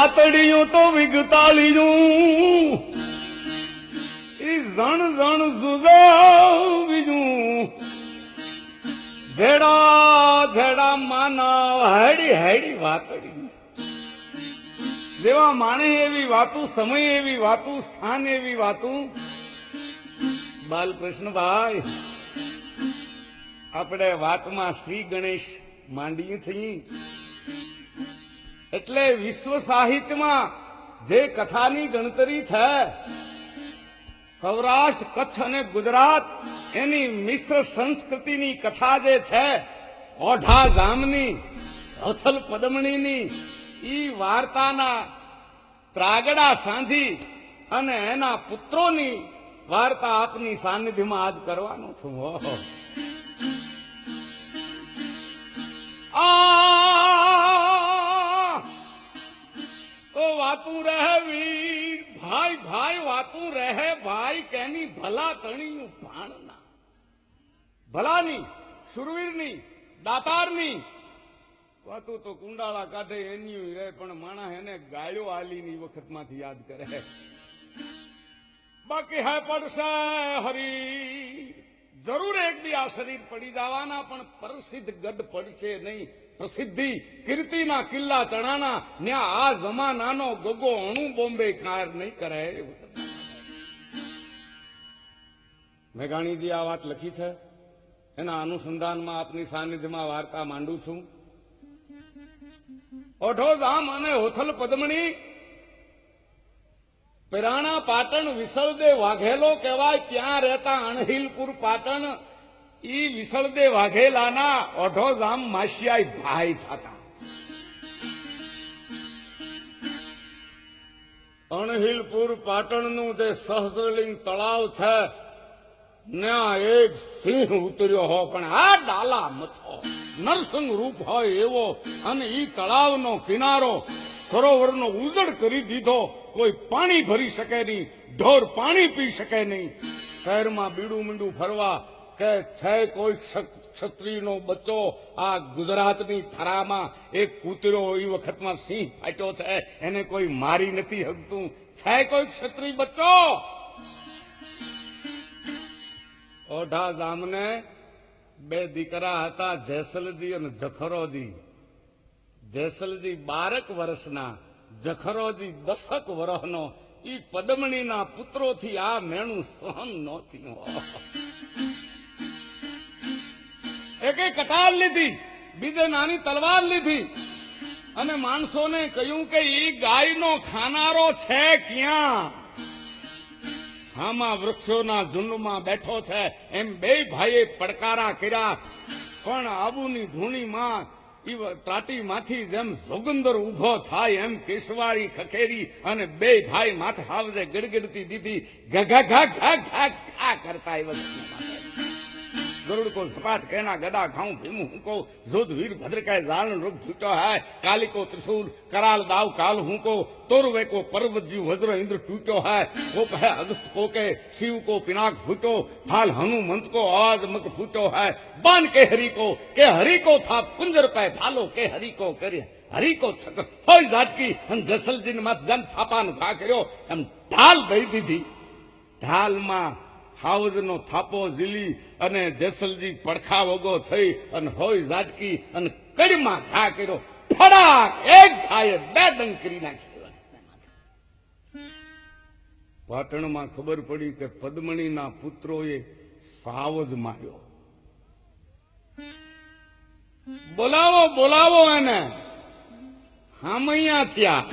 વાતડિયું તો વિગતાળિયું ઈ જણ જણ જુદાવીજું જેડા જેડા માનવ હેડી હેડી વાતડિયું જેવા માણે એવી વાતું, સમય એવી વાતું, સ્થાન એવી વાતું. બાલકૃષ્ણભાઈ, આપણે વાતમાં શ્રી ગણેશ માંડીએ છીએ એટલે વિશ્વ સાહિત્યમાં જે કથાની ગણતરી છે, સૌરાષ્ટ્ર, કચ્છ અને ગુજરાત એની મિશ્ર સંસ્કૃતિની કથા જે છે, ઓઢા ગામની, ઓથલ પદમણીની, ઈ વાર્તાના ત્રાગડા સાંધી અને એના પુત્રોની વાર્તા આપની સાનિધ્યમાં આજ કરવાનો છું. ઓહો, તો વાતું રહે વીર ભાઈ, ભાઈ વાતું રહે ભાઈ, કેની ભલા તણીયું ભાણના, ભલાની, શુરવીરની, દાતારની વાતું તો કુંડાળા કાઢે એની રહે, પણ માણા એને ગાયો આલીની વખતમાંથી યાદ કરે. બાકી હે પડશે હરી, જરૂર એક દી આ શરીર પડી જવાના, પણ પ્રસિદ્ધ ગઢ પડશે નહીં. પ્રસિદ્ધિ કીર્તિના કિલ્લા ચણાના ન્યા આ જમાનાનો ગગો અણુ બોમ્બે ખાર નહીં કરે. મેઘાણીજી આ વાત લખી છે, એના અનુસંધાનમાં આપની સાનિધ્યમાં વાર્તા માંડું છું. ઓઢો ધામ અને હોથલ પદમણી પિરાણા પાટણ વિસળદે વાઘેલો કહેવાય. ત્યાં રહેતા અણહિલપુર પાટણ ઈ વિસળદે વાઘેલાના ઓઢો ધામ માસિયાઈ ભાઈ થતા. અણહિલપુર પાટણનું જે સહસ્ત્રલિંગ તળાવ છે, ત્યાં એક સિંહ ઉતર્યો હો, પણ આ ડાલા મથો નરસિંહ રૂપ હોય એવો, અને ઈ તળાવનો કિનારો સરોવરનો ઉજળ કરી દીધો. કોઈ પાણી ભરી શકે નહીં, ઢોર પાણી પી શકે નહીં. શહેરમાં બીડું મીંડું ફરવા કે છે કોઈ ક્ષત્રિયનો બચ્ચો. આ ગુજરાતની થરામાં એક કૂતરો એ વખતમાં સિંહ ફાટ્યો છે, એને કોઈ મારી નથી શકતું. છે કોઈ ક્ષત્રિય બચ્ચો? ઓઢા ગામને બે દીકરા હતા, જેસલજી અને જખરોજી. જેસલજી 12 વર્ષના, જખરોજી 10 વર્ષનો. ઈ પદમણીના પુત્રોથી આ મેણું સહન નહોતી. એકે કટાર લીધી, બીજે નાની તલવાર લીધી, અને માણસોને કહ્યું કે ઈ ગાયનો ખાનારો છે ક્યાં? આમાં વૃક્ષોના ઝુંડમાં બેઠો છે, એમ બે ભાઈએ પડકારા કર્યા. પણ આબુની ધૂણીમાં ત્રાટી માંથી જેમ જોગંદર ઉભો થાય એમ કેશવારી ખખેરી અને બે ભાઈ માથે હાવજે ગડગડતી દીધી. ઘા ઘા ઘા ઘા ઘા કરતા એ વસ્તુ ગરુડ કો સપાટ कहना गदा खाऊं भीमू हुको जोध वीर भद्र का जालन रूप छूटो है. काली को त्रिशूल कराल दाव काल हुको तोरवे को पर्वत जी वज्र इंद्र टूटो है. वो कहे अगस्त को के शिव को पिनाक फूटो, फाल हनुमंत को आज मक फूटो है. बान के हरि को था कुंजर पे भालो के हरि को करे हरि को छकर होय जाटकी અને જસલજી ને માથ જન થાપાનો ઘા કર્યો. એમ ઢાલ દઈ દીધી. ઢાલમાં હાવજનો થાપો ઝીલી અને જેસલજી પડખા વગો થઈ અને હોય ઝાટકી અને કડીમાં ઘા કર્યો. ફડાક એક ઘાએ 2 ડંક કરી નાખી. પાટણમાં ખબર પડી કે પદમણીના પુત્રોએ સાવજ માર્યો. બોલાવો બોલાવો એને. હામૈયા થયા.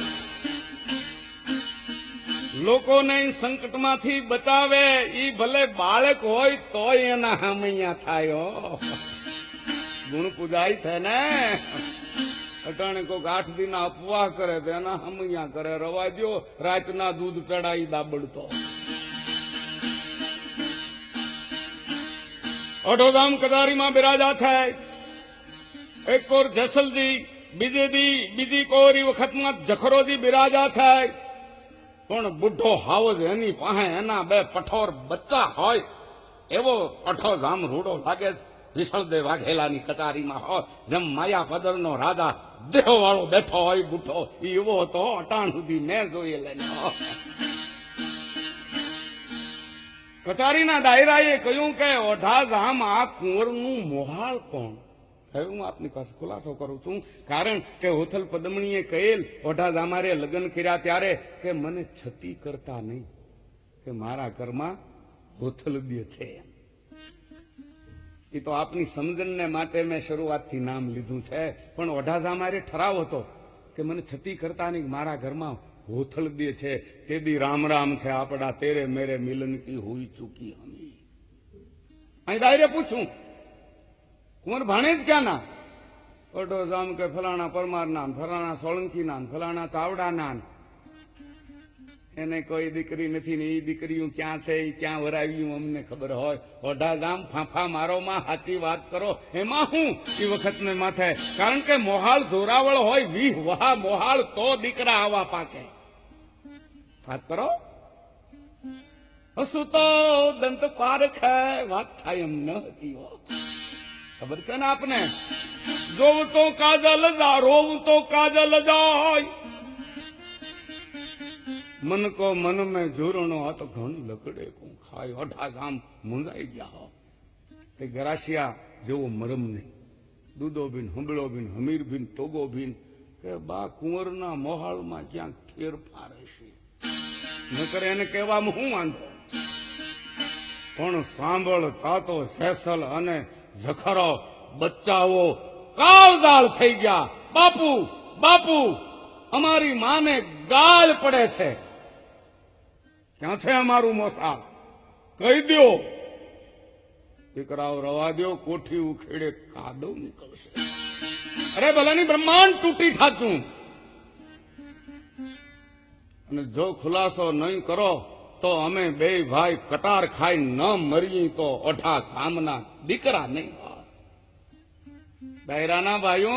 લોકોને સંકટમાંથી બચાવે. ઈ ભલે બાળક હોય તોય એના હામૈયા થાય. ગુણ પૂજાય છે ને. અટાણે કોઈક 8 દિના અપવાહ કરે તો એના હામૈયા કરે. રવા દ્યો, રાતના દૂધ પેડાઈ દાબડતો. ઓઢોધામ કદારીમાં બિરાજા છે. એક કોર જેસલજી, બીજી કોર ઈ વખતમાં જખરોજી બિરાજા છે. પણ બુઢો હાવજ એની પાસે એના 2 પઠોર બચ્ચા હોય એવો ઓઢોધામ રૂડો લાગે છે. વિસળદે વાઘેલાની કચારીમાં હોય જેમ માયા પદરનો રાજા દેહો વાળો બેઠો હોય બુઠો એવો હતો અટાણ સુધી મેં જોઈએ લઈને. કચારીના ડાયરાએ કહ્યું કે ઓઢા ધામ આ કુંવરનું મોહાળ કોણ? હવે હું આપની પાસે ખુલાસો કરું છું. કારણ કે હોથલ પદમણીએ કહેલ ઓઢા ધામારે લગ્ન કર્યા ત્યારે કે મને છતી કરતા નહીં, કે મારા ઘરમાં હોથલ દે છે. એ તો આપની સમજણને માટે મેં શરૂઆતથી નામ લીધું છે, પણ ઓઢા ધામારે ઠરાવ હતો કે મને છતી કરતા નહીં, મારા ઘરમાં હોથલ દે છે. તે દી રામ રામ છે આપડા, તેરે મેરે મિલન કી હુઈ ચૂકી હમી. અહીં ડાયરે પૂછું કુંવર ભાણેજ ક્યાં ના? ઓઢો જામ કે ફલાણા પરમાર ના, ફલાણા સોલંકી ના, ફલાણા ચાવડા ના. એને કોઈ દીકરી નથી ને એ દીકરીઓ ક્યાં છે, એ ક્યાં વરાવ્યું અમને ખબર હોય. ઓઢા ગામ ફાંફા મારો માં સાચી વાત કરો એમાં હું એ વખત ને માથે. કારણ કે મોહાળ જોરાવળ હોય, વીહ વહા મોહાળ તો દીકરા આવા પાકે. વાત કરો હસું તો દંત પારખ વાત થાય એમ ન હતી. ખબર છે ને આપને? જોવું તો કાજલ જા, રોવું તો કાજલ જાય. મન કો મન મેં જોરણો આ તો ઘણી લકડે કો ખાય. ઓઢા ગામ મુંજાઈ ગયા હો. તે ગરાશિયા જેવો મરમ નહીં. દૂધો ભીન, હંબળો ભીન, હમીર ભીન, ટોગો ભીન કે બા કુંવરના મોહાળમાં ક્યાંક ફેરફાર હશે. નકર એને કહેવામાં હું વાંધો. પણ સાંભળતા તો ફેસલ અને ઝખરો બચ્ચાઓ કાળદાળ થઈ ગયા. બાપુ બાપુ અમારી માને ગાળ પડે છે. ક્યાં છે અમારું મોસાળ? કહી દો. દીકરાઓ રવા દો, કોઠી ઉખેડે કાદવ નીકળશે. અરે ભલાની બ્રહ્માંડ તૂટી થાતું. અને જો ખુલાસો નહીં કરો તો અમે બે ભાઈ કટાર ખાઈ ન મરી તો ઓઢા સામના દીકરા નહીં હોય. ડાયરાના ભાઈઓ,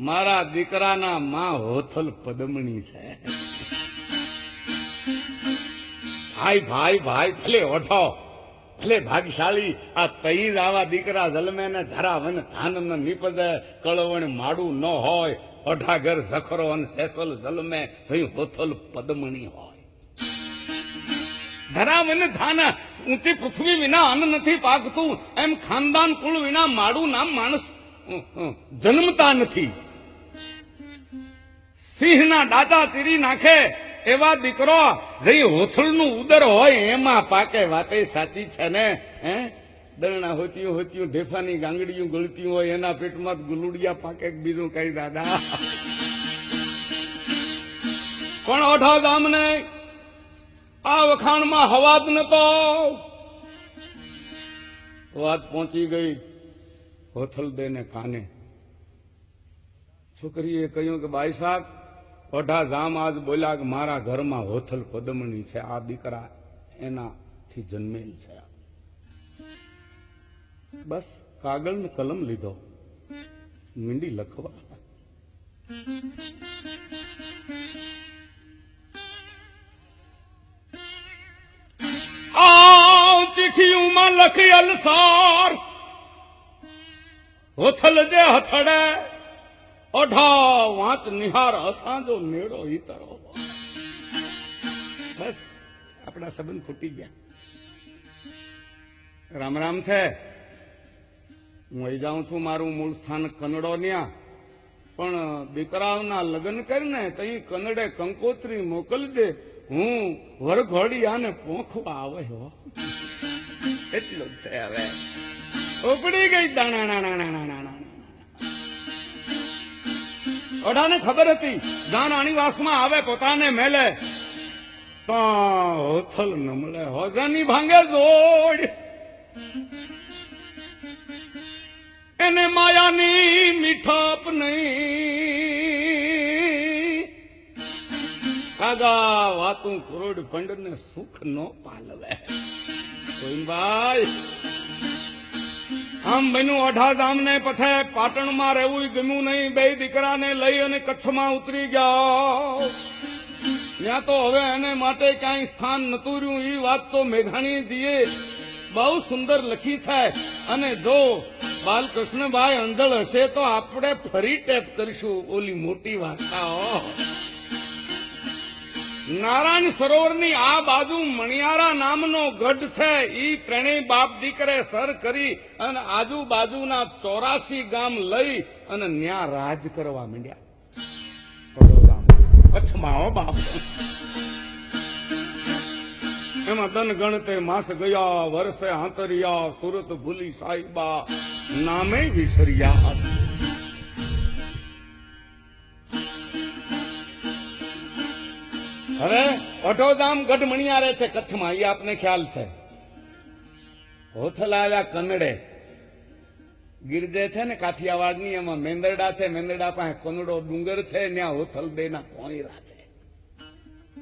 મારા દીકરાના માં હોથલ પદમણી છે. ભાઈ ભાઈ ભાઈ ભલે ઓઢો, ભલે ભાગશાળી, આ તઈ જ આવા દીકરા જલમે ને ધરાવન ધાન ન નીપજે, કળવણ માડું ન હોય. ઓઢા ઘર ઝખરો અને સેસલ જલમે સહી હોથલ પદમણી હોય. ધરાવન ધાન ઊંચી પૃથ્વી વિના અન્ન નથી પાકતું, એમ ખાનદાન કુળ વિના માડું નામ માણસ જન્મતા નથી. સિંહના દાંતા ચીરી નાખે એવા દીકરો જઈ હોથળનું ઉદર હોય એમાં પાકે. વાતે સાચી છે ને? હે દરણા હોતીયું હોતીયું ઢેફાની ગાંગડીયું ગળતી હોય એના પેટમાં ગુલુડિયા પાકે. બીજું કઈ દાદા? પણ ઓઢા ગામને આ વખાણમાં હવાદ નતો. વાત પહોંચી ગઈ હોથલ દેને કાને. છોકરીએ કહ્યું કે ભાઈ સાહેબ, ઓઢા જામ આજ બોલ્યા કે મારા ઘરમાં હોથલ પદમણી છે, આ દીકરા એનાથી જન્મેલ છે. બસ કાગળ ને કલમ લીધો, મીંડી લખવા. આ ચિઠ્ઠીઓમાં લખી અલસાર, હોથલ જે હથડે ઓઢા વાંચ નિહાર અસાંજો મેળો ઈતરો. બસ આપણા સંબંધ ફૂટી ગયા. રામ રામ છે. હું અહીં જાઉં છું મારું મૂળ સ્થાન કનડો ન્યા, પણ દીકરાઓના લગ્ન કરીને તઈ કનડે કંકોત્રી મોકલજે. હું વરઘોડિયાને પોંખવા આવે હો. એટલું જ છે. હવે ઉપડી ગઈ દાણા. ઓઢાને ખબર હતી જાન અણીવાસમાં આવે પોતાને મેલે તો હોથલ ન મળે. હોજાની ભાંગે જોડ એને માયાની મીઠાપ નહીં. કાગા વાતું કરોડ ફંડ ને સુખ નો પાલવે. ભાઈ આમ બન્યું ઓઢા ગામ ને પછી પાટણમાં રહેવું ગમ્યું નહીં. બે દીકરાને લઈ અને કચ્છમાં ઉતરી ગયા. ત્યાં તો હવે એને માટે ક્યાંય સ્થાન નતું રહ્યું. એ વાત તો મેઘાણીજીએ બહુ સુંદર લખી છે. અને જો બાલકૃષ્ણભાઈ અંધળ હશે તો આપણે ફરી ટેપ કરીશું ઓલી મોટી વાર્તાઓ. નારાયણ સરોવરની આ બાજુ મણિયારા નામનો ગઢ છે. ઈ ત્રણેય બાપ દીકરે સર કરી અને આજુબાજુના 84 ગામ લઈ અને ન્યા રાજ કરવા માંડ્યા. કચ્છમાં હો બાપ. એમાં તન ગણતે માસ ગયા, વર્ષે આંતરિયા, સુરત ભૂલી સાહિબા, નામે વિસર્યા. હવે અઠોધામ ગઢ મણિયારે છે કચ્છમાં, એ આપને ખ્યાલ છે. હોથલ આવ્યા કનડે. ગીરજે છે ને કાઠિયાવાડની, એમાં મેંદરડા છે. મેંદરડા પાસે કનડો ડુંગર છે, ત્યાં હોથલ દેના પોણીરા છે.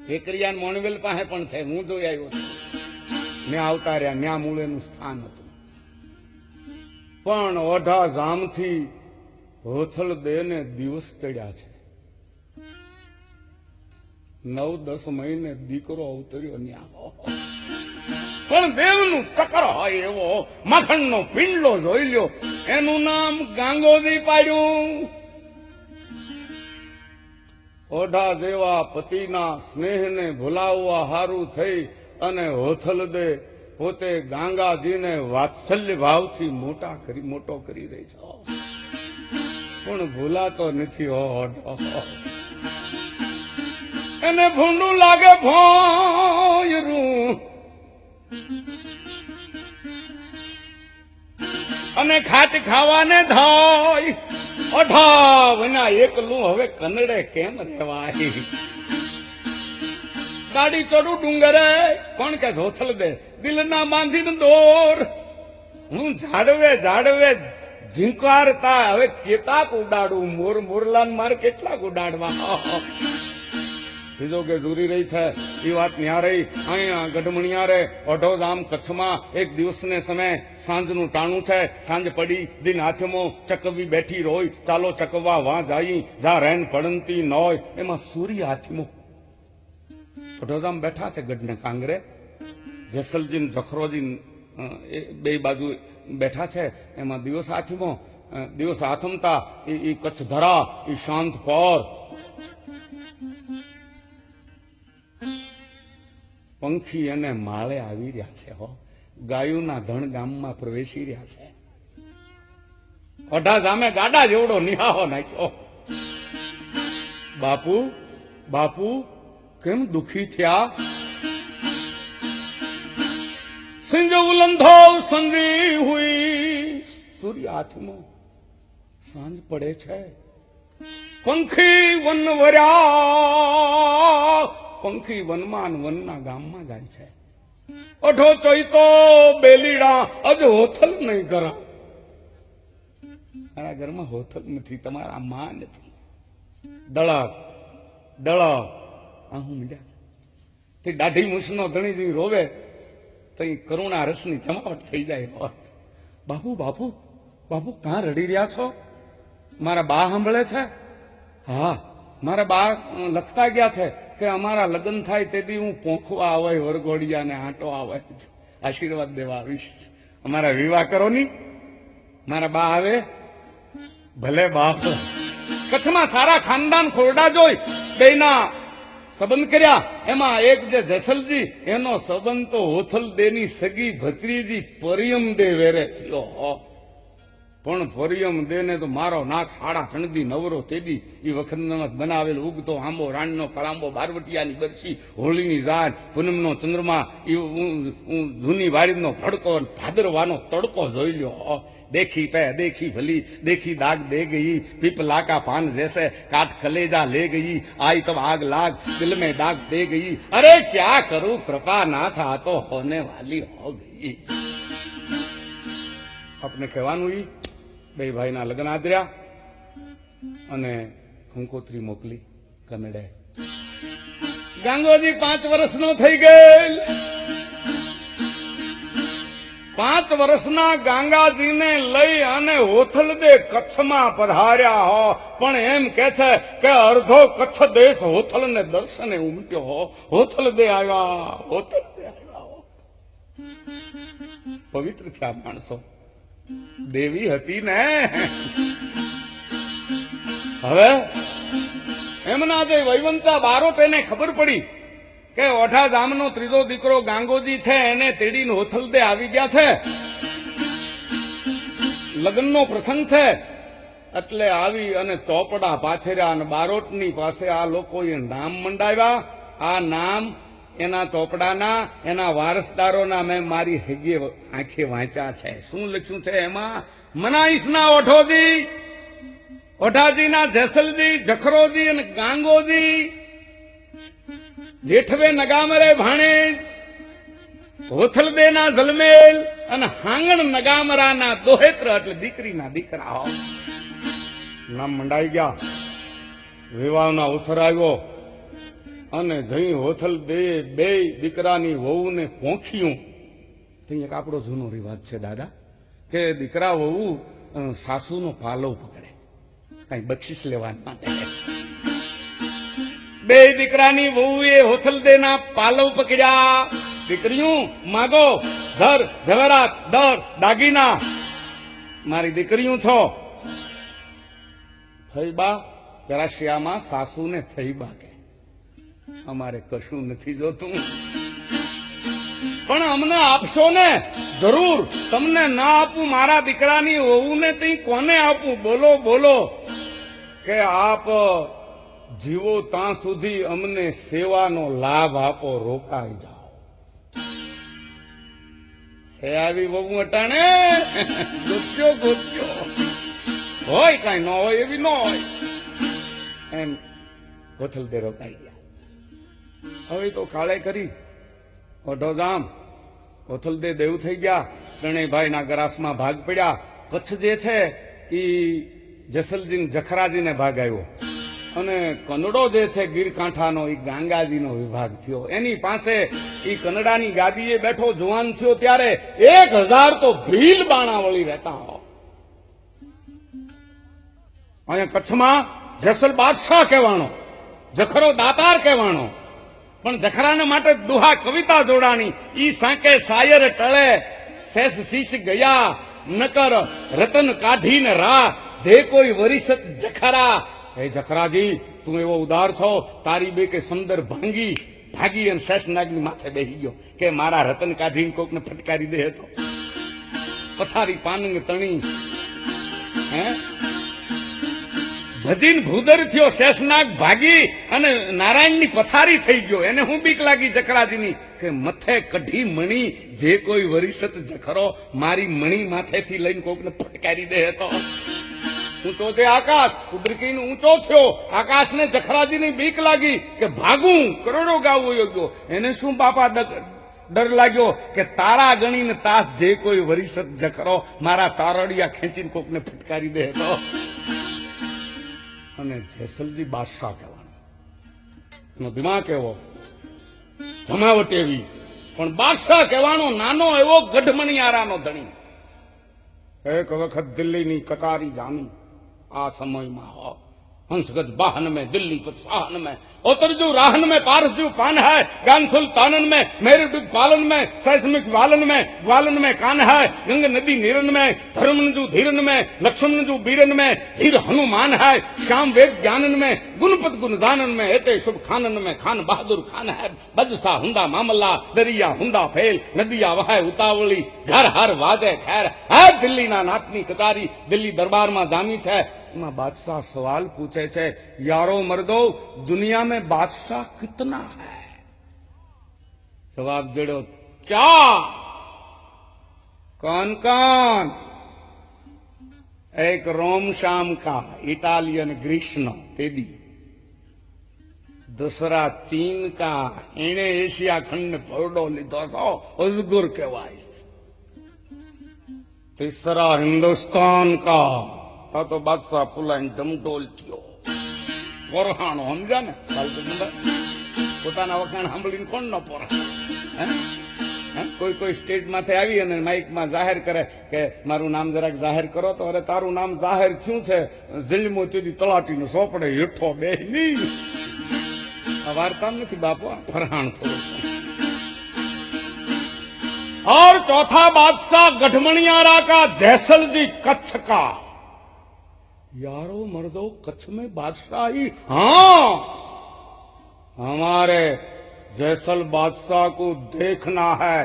ટેકરિયા મોણવેલ પાસે પણ છે, હું જોઈ આવ્યો છું. ત્યાં આવતા રહ્યા, ત્યાં મૂળેનું સ્થાન હતું. પણ ઓઢા જામથી હોથલ દેને દિવસ ચડ્યા છે. 9-10 મહિને દીકરો અવતર્યો ન્યા. પણ દેવનું ચક્ર હોય એવો માખણનો પિંડલો જોઈ લ્યો. એનું નામ ગાંગોદી પાડ્યું. ઓઢા જેવા પતિના સ્નેહને ભૂલાવવા હારું થઈ અને હોથલ દે પોતે ગાંગાજીને વાત્સલ્ય ભાવથી મોટો કરી રહી છે. પણ ભૂલાતો નથી. ઓઢો એને ભૂંડું લાગે ભોયરું, અને ખાટ ખાવાને ધાય. અઢાવના એકલું હવે કનડે કેમ રહેવાય? ગાડી ચડું ડુંગરે, કોણ કે હોથલ દે દિલના બાંધીને દોર. હું ઝાડવે ઝીંકારતા હવે કેતાક ઉડાડું. મોરલાન માર કેટલાક ઉડાડવા. બીજો કે દૂરી રહી છે એ વાત ન્યા રહી. અહીંયા ગઢમણિયારે અઢોધામ કચ્છમાં એક દિવસને સમય સાંજનું ટાણું છે. સાંજ પડી, દિન હાથમાં ચકવી બેઠી રોય. ચાલો ચકવા વાં જાય, જા રેન પડંતી નોય. એમાં સૂર્ય હાથીમાં અઢોધામ બેઠા છે ગઢને કાંગરે. જેસલજી ને જખરોજી બે બાજુ બેઠા છે. એમાં દિવસ હાથમતા એ કચ્છ ધરા, એ શાંત પર પંખી અને માળે આવી રહ્યા છે. ગાયુના ધણ ગામમાં પ્રવેશી રહ્યા છે. અઢા સામે ગાડા જેવડો નિહાહો નાખ્યો. બાપુ કેમ દુખી થયા? સિંજ ઉલંધો સંગી હુઈ. સૂર્ય હાથમાં સાંજ પડે છે. પંખી વન વર્યા. પંખી વનમાં વનના ગામમાં જાય છે. અઢો ચોઈતો બેલીડા અજ હોથલ નહીં કરા. મારા ઘરમાં હોથલ નથી, તમારા માં નથી. ડળક હું મીડ્યા તે દાઢી મૂછનો ધણી જેવી રોવે તો કરુણા રસની જમાવટ થઈ જાય. બાપુ કાં રડી રહ્યા છો? મારા બા સાંભળે છે? હા, મારા બા લખતા ગયા છે કે અમારા લગ્ન થાય તેથી હું પોંખવા આવે, વરઘોડિયા ને આંટો આવે, આશીર્વાદ દેવા આવીશ. અમારા વિવાહ કરો ની. મારા બા આવે. ભલે બાપ. કચ્છમાં સારા ખાનદાન ખોરડા જોઈ બેના સંબંધ કર્યા. એમાં એક જે જેસલજી, એનો સંબંધ તો હોથલ દેની સગી ભત્રીજી પરિયમ દે વેરે થયો. પણ પરિયમ દેને તો મારો નાથ હાડા ખણદી નવરો તેદી એ વખત બનાવેલ ઉગતો આંબો, રાણનો કળાંબો, બારવટિયાની બરસી, હોળીની રાત, પૂનમનો ચંદ્રમા, એ જૂની વાડીનો ભડકો, ભાદરવાનો તડકો જોઈ લ્યો. देखी पे देखी भली, देखी दाग दे गई, पीपला का पान जैसे काट कलेजा ले गई, आई तब आग लाग दिल में दाग दे गई, अरे क्या करूं कृपा ना था तो होने वाली हो गई. अपने कहेवानुं ई બે ભાઈના લગ્ન આદર્યા અને કંકોત્રી મોકલી કનડે. ગાંગોજી 5 વર્ષનો થઈ ગયેલ. 5 વર્ષના ગાંગાજીને લઈ અને હોથલ દે કચ્છમાં પધાર્યા હો. પણ એમ કે છે કે અડધો કચ્છ દેશ હોથલ ને દર્શને ઉમટ્યો હો. હોથલ દે આવ્યા હો. પવિત્ર થયા માણસો. દેવી હતી ને. હવે એમના જે વૈવંતા બારોટ એને ખબર પડી કે ઓઠા ગામનો ત્રીજો દીકરો ગાંગોજી છે, એને તેડીને હોથલદે આવી ગયા છે, લગ્નનો પ્રસંગ છે. એટલે આવી અને ચોપડા પાથર્યા અને બારોટની પાસે આ લોકોએ નામ મંડાવ્યા. આ નામ એના ચોપડાના, એના વારસદારોના મેં મારી હેગે આંખે વાંચ્યા છે. શું લખ્યું છે એમાં? મનાઈશના ઓઠોજી, ઓઠાજીના જેસલજી, જખરોજી અને ગાંગોજી, જેઠવે નગામરે ભાણે, હોથલદેના જલમેલ અને હાંગણ નગામરાના દોહેત્ર એટલે દીકરીના દીકરા નામ મંડાઈ ગયા. વિવાહનો અવસર આવ્યો અને જઈ હોથલદે બે દીકરાની વહુને પોંખ્યું. ત્યાં એક આપણો જૂનો રિવાજ છે દાદા કે દીકરા વહુ સાસુનો પાલવ પકડે કઈ બક્ષિસ લેવા માટે. બે દીકરાની વહુએ હોથલદેના પાલવ પકડ્યા. દીકરીઓ માગો, ઘર ઝવેરાત દર દાગીના, મારી દીકરીઓ છો. ફઈબા પેરાશિયામાં સાસુને ફઈબા કે અમારે કશું નથી જોતું, પણ અમને આપશો ને? જરૂર, તમને ના આપું મારા દીકરાની વહુને તઈ કોને આપું? બોલો બોલો. કે આપ જીવો ત્યાં સુધી અમને સેવાનો લાભ આપો, રોકાઈ જાઓ. છે આવી વહુ અટાણે ગોત્યો ગોત્યો હોય, કઈ ન હોય એવી ન હોય એમ હોથલદે રોકાઈ ગયા. હવે તો કાળે કરી ઓઢો ગામ હોથલદે દેવ થઈ ગયા. ત્રણેય ના ગરાસમાં ભાગ પડ્યા. કચ્છ જે છે એ જસલજી જખરાજીને ભાગ આવ્યો અને કનડો જે છે ગીરકાંઠાનો એ ગાંગાજીનો વિભાગ થયો. એની પાસે એ કનડાની ગાદીએ બેઠો જુવાન થયો ત્યારે 1000 તો ભીલ બાણાવળી રહેતા હો. અહીંયા કચ્છમાં જસલ બાદશાહ કહેવાનો, જખરો દાતાર કહેવાનો, પણ જખરાને માટે દુહા કવિતા જોડાણી. ઈ સાંકે શાયર ટળે શેષ શીશ ગયા, નકર રતન કાઢીને રા, જે કોઈ વરિસત જખરા. હે જખરાજી, તું એવો ઉદાર છો, તારી બે કે સમદર ભાગી અને શેષનાગની માથે બેસી ગયો કે મારા રતન કાઢીને કોકને ફટકારી દે. હતો પથારી પાનંગ તણી હે ભજીન ભૂદર થયો. શેષનાગ ભાગી અને નારાયણની પથારી થઈ ગયો. એને હું બીક લાગી જખરાજીની કે મથે કઢી મણી, જે કોઈ વરિસત જખરો મારી મણી માથેથી લઈને કોકને ફટકારી દે. હતો ઊંચો તે આકાશ ઉદ્રકીને ઊંચો થયો. આકાશને જખરાજીની બીક લાગી કે ભાગું, કરોડો ગાવો યોગ્યો. એને શું બાપા ડર લાગ્યો કે તારા ગણીને તાસ, જે કોઈ વરિસત જખરો મારા તારડિયા ખેંચીને કોકને ફટકારી દે. તો અને જેસલજી બાદશાહ કહેવાનો, એનો દિમાગ એવો જમાવટ એવી, પણ બાદશાહ કહેવાનો નાનો એવો ગઢમણિયારાનો ધણી. એક વખત દિલ્હીની કતારી જામી. આ સમયમાં હો हंसगज बाहन में दिल्ली पर साहन में उतरजू राहन में पारसजू पान है गान सुल्तानन में मेरे दुख पालन में सैसमिक वालन में ग्वालन में कान है गंग नदी नीरन में धर्मनजू धीरन में लक्ष्मणजू बीरन में धीर हनुमान है श्याम वेद ज्ञानन में गुणपत गुणदानन में एते शुभ खानन में खान बहादुर खान है बदसा हुंदा मामला दरिया हुंदा फेल नदिया वह उतावली घर हर वाजे खैर है दिल्ली ना नातनी कतारी दिल्ली दरबार में जामी है। बादशाह सवाल पूछे थे, यारो मर्दो दुनिया में बादशाह कितना है? जवाब जड़ो, क्या? कौन कौन? एक रोम शाम का इटालियन ग्रीष्म तेदी, दूसरा चीन का इने एशिया खंड भरडो लीधो छो अजगुर कहवाय, तीसरा हिंदुस्तान का तो बादशाह फुलाइन डमडोल थयो पोरहाणो समझा ने પોતાના વખાણ સાંભળીને કોણ ન પોરહાણ? કોઈ કોઈ સ્ટેજ માથે આવી અને માઇકમાં જાહેર કરે કે મારું નામ જરાક જાહેર કરો તો અરે તારું નામ જાહેર થયું છે જિલ્મો સુધી તલાટીનો સોપડે હેઠો બે નહીં. આ વાર્તા નથી બાપુ, ફરહાણ થોડું. और चौथा बादशाह गढ़मणियारा का जैसल जी कच्छ का। यारो मर्दो, कच्छ में बादशाही? हाँ, हमारे जैसल बादशाह को देखना है।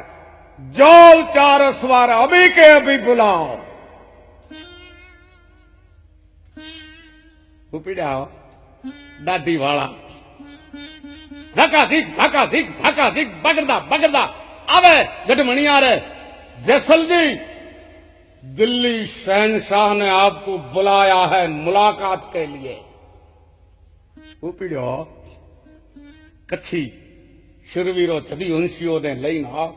जाओ 4 सवार अभी के अभी बुलाओ। उपीड़ा दादी वाला झका झिक बगड़दा आवे गढ़मणियारे। जैसल जी, दिल्ली शहनशाह ने आपको बुलाया है मुलाकात के लिए। उपीड़ो कच्छी શુરવીરો છદી વંશીઓને લઈને આવ।